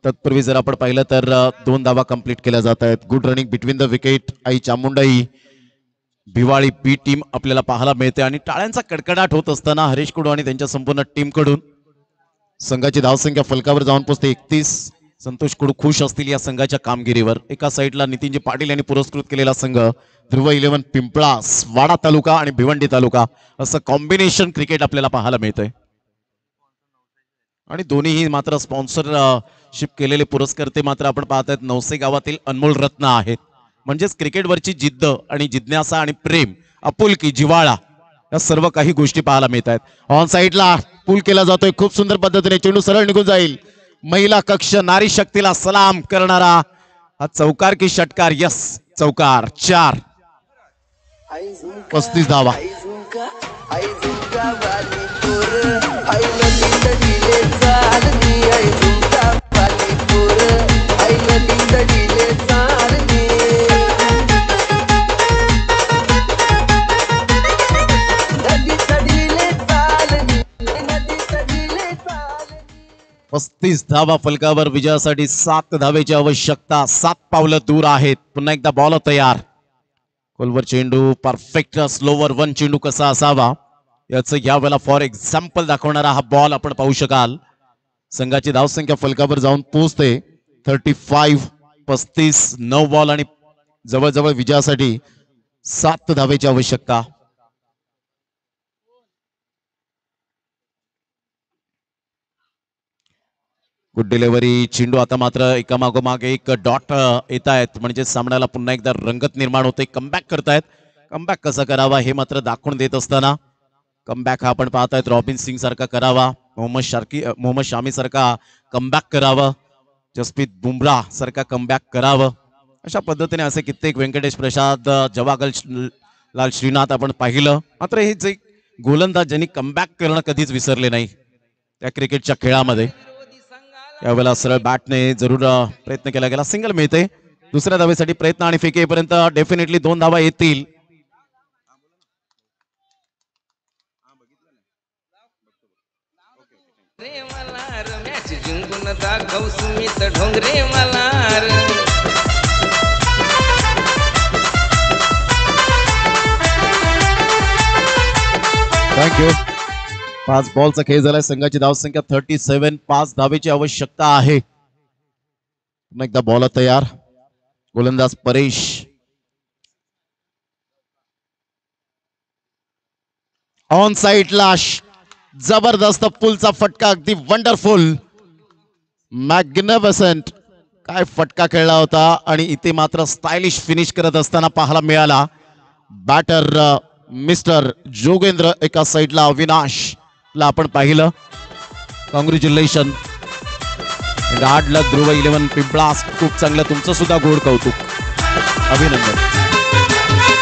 S5: तत्पूर्वी जर आपण पाहिलं तर 2 धावा कंप्लीट केल्या जात आहेत. Good running between the wicket. Aai Chamundai Bhiwali B team आपल्याला पाहायला मिळते आणि टाळ्यांचा कडकडाट होत असताना हरीश कुडू आणि त्यांच्या संपूर्ण टीम कडून संघाची धावसंख्या फलकावर जाऊन पोहोचते 31. संतोष कुडू खुश असतील या संघाच्या कामगिरीवर. एका साईडला नितीनजी पाटील यांनी पुरस्कृत केलेला संघ ध्रुव 11 पिंपळास, वाडा तालुका आणि भिवंडी तालुका असं कॉम्बिनेशन क्रिकेट आपल्याला पाहायला मिळतंय. आणि दोन्हीही मात्र स्पॉन्सरशिप केलेले पुरस्कर्ते मात्र आपण पाहतायत नवसे गावातील अनमोल रत्न आहेत. म्हणजेच क्रिकेटवरची जिद्द आणि जिज्ञासा आणि प्रेम, आपुलकी, जिव्हाळा या सर्व काही गोष्टी पाहायला मिळत आहेत. ऑन साइडला पूल केला जातोय. खूप सुंदर पद्धतीने चेंडू सरळ निघून जाईल. महिला कक्ष नारी शक्तीला सलाम करणारा हा चौकार की षटकार. यस, चौकार. 4. 35 धावा. पस्तीस धावा फलकावर. विजयासाठी 7 धावेची आवश्यकता. 7 पावलं दूर आहेत. पुन्हा एकदा बॉल तयार. खोलवर चेंडू, परफेक्ट स्लोवर 1 चेंडू कसा असावा याचं यावेळेला फॉर एक्झाम्पल दाखवणारा हा बॉल आपण पाहू शकाल. संघाची धावसंख्या फलकावर जाऊन पोहोचते 35. 35. 9 बॉल आणि जवळजवळ विजयासाठी 7 धावेची आवश्यकता. Good delivery. चेंडू आता मात्र एकामागोमाग एक डॉट येत आहेत, म्हणजे सामन्याला पुन्हा एकदा रंगत निर्माण होते. कमबॅक करतायत. कमबॅक कसा करावा हे मात्र दाखवून देत असताना कमबॅक हा आपण पाहतायत रॉबिन सिंग सारखा करावा, मोहम्मद शामी सारखा कमबॅक करावं, जसप्रीत बुमराह सारखा कमबॅक करावं. अशा पद्धतीने असे कित्येक व्यंकटेश प्रसाद, जवाहरलाल श्रीनाथ आपण पाहिलं. मात्र हे जे गोलंदाज ज्यांनी कमबॅक करणं कधीच विसरले नाही त्या क्रिकेटच्या खेळामध्ये. यावेळेला सरळ बॅटने जरूर प्रयत्न केला गेला. सिंगल मिळते. दुसऱ्या धावेसाठी प्रयत्न आणि फेकेपर्यंत डेफिनेटली 2 धावा येतील.
S8: जिंकून दाखव सुमित ढोंगरे मला.
S5: थँक्यू. 5 बॉलचा खेळ झालाय. संघाची धावसंख्या 37. 5 धावेची आवश्यकता आहे. पुन्हा एकदा बॉल तयार. गोलंदाज परेश. ऑन साईडला जबरदस्त पुलचा फटका. अगदी वंडरफुल, मॅग्निफिसंट. काय फटका खेळला होता आणि इथे मात्र स्टायलिश फिनिश करत असताना पाहायला मिळाला. बॅटर मिस्टर जोगेंद्र एका साईडला, अविनाशला आपण पाहिलं. कॉंग्रॅच्युलेशन. 8 लाख ध्रुव 11 पिंपळास. खूप चांगलं. तुमचं सुद्धा गोड कौतुक. अभिनंदन.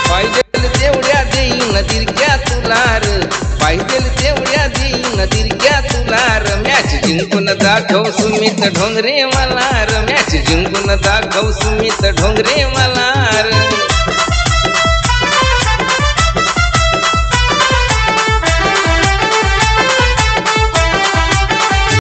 S8: पाहिजे तेवढ्या देईन तिरक्या तुलार. पाहिजे तेवढ्या देईन तिरक्या तुलार. मॅच जिंकून दाखव सुमित ढोंगरे मला. मॅच जिंकून दाखव सुमित ढोंगरे मला.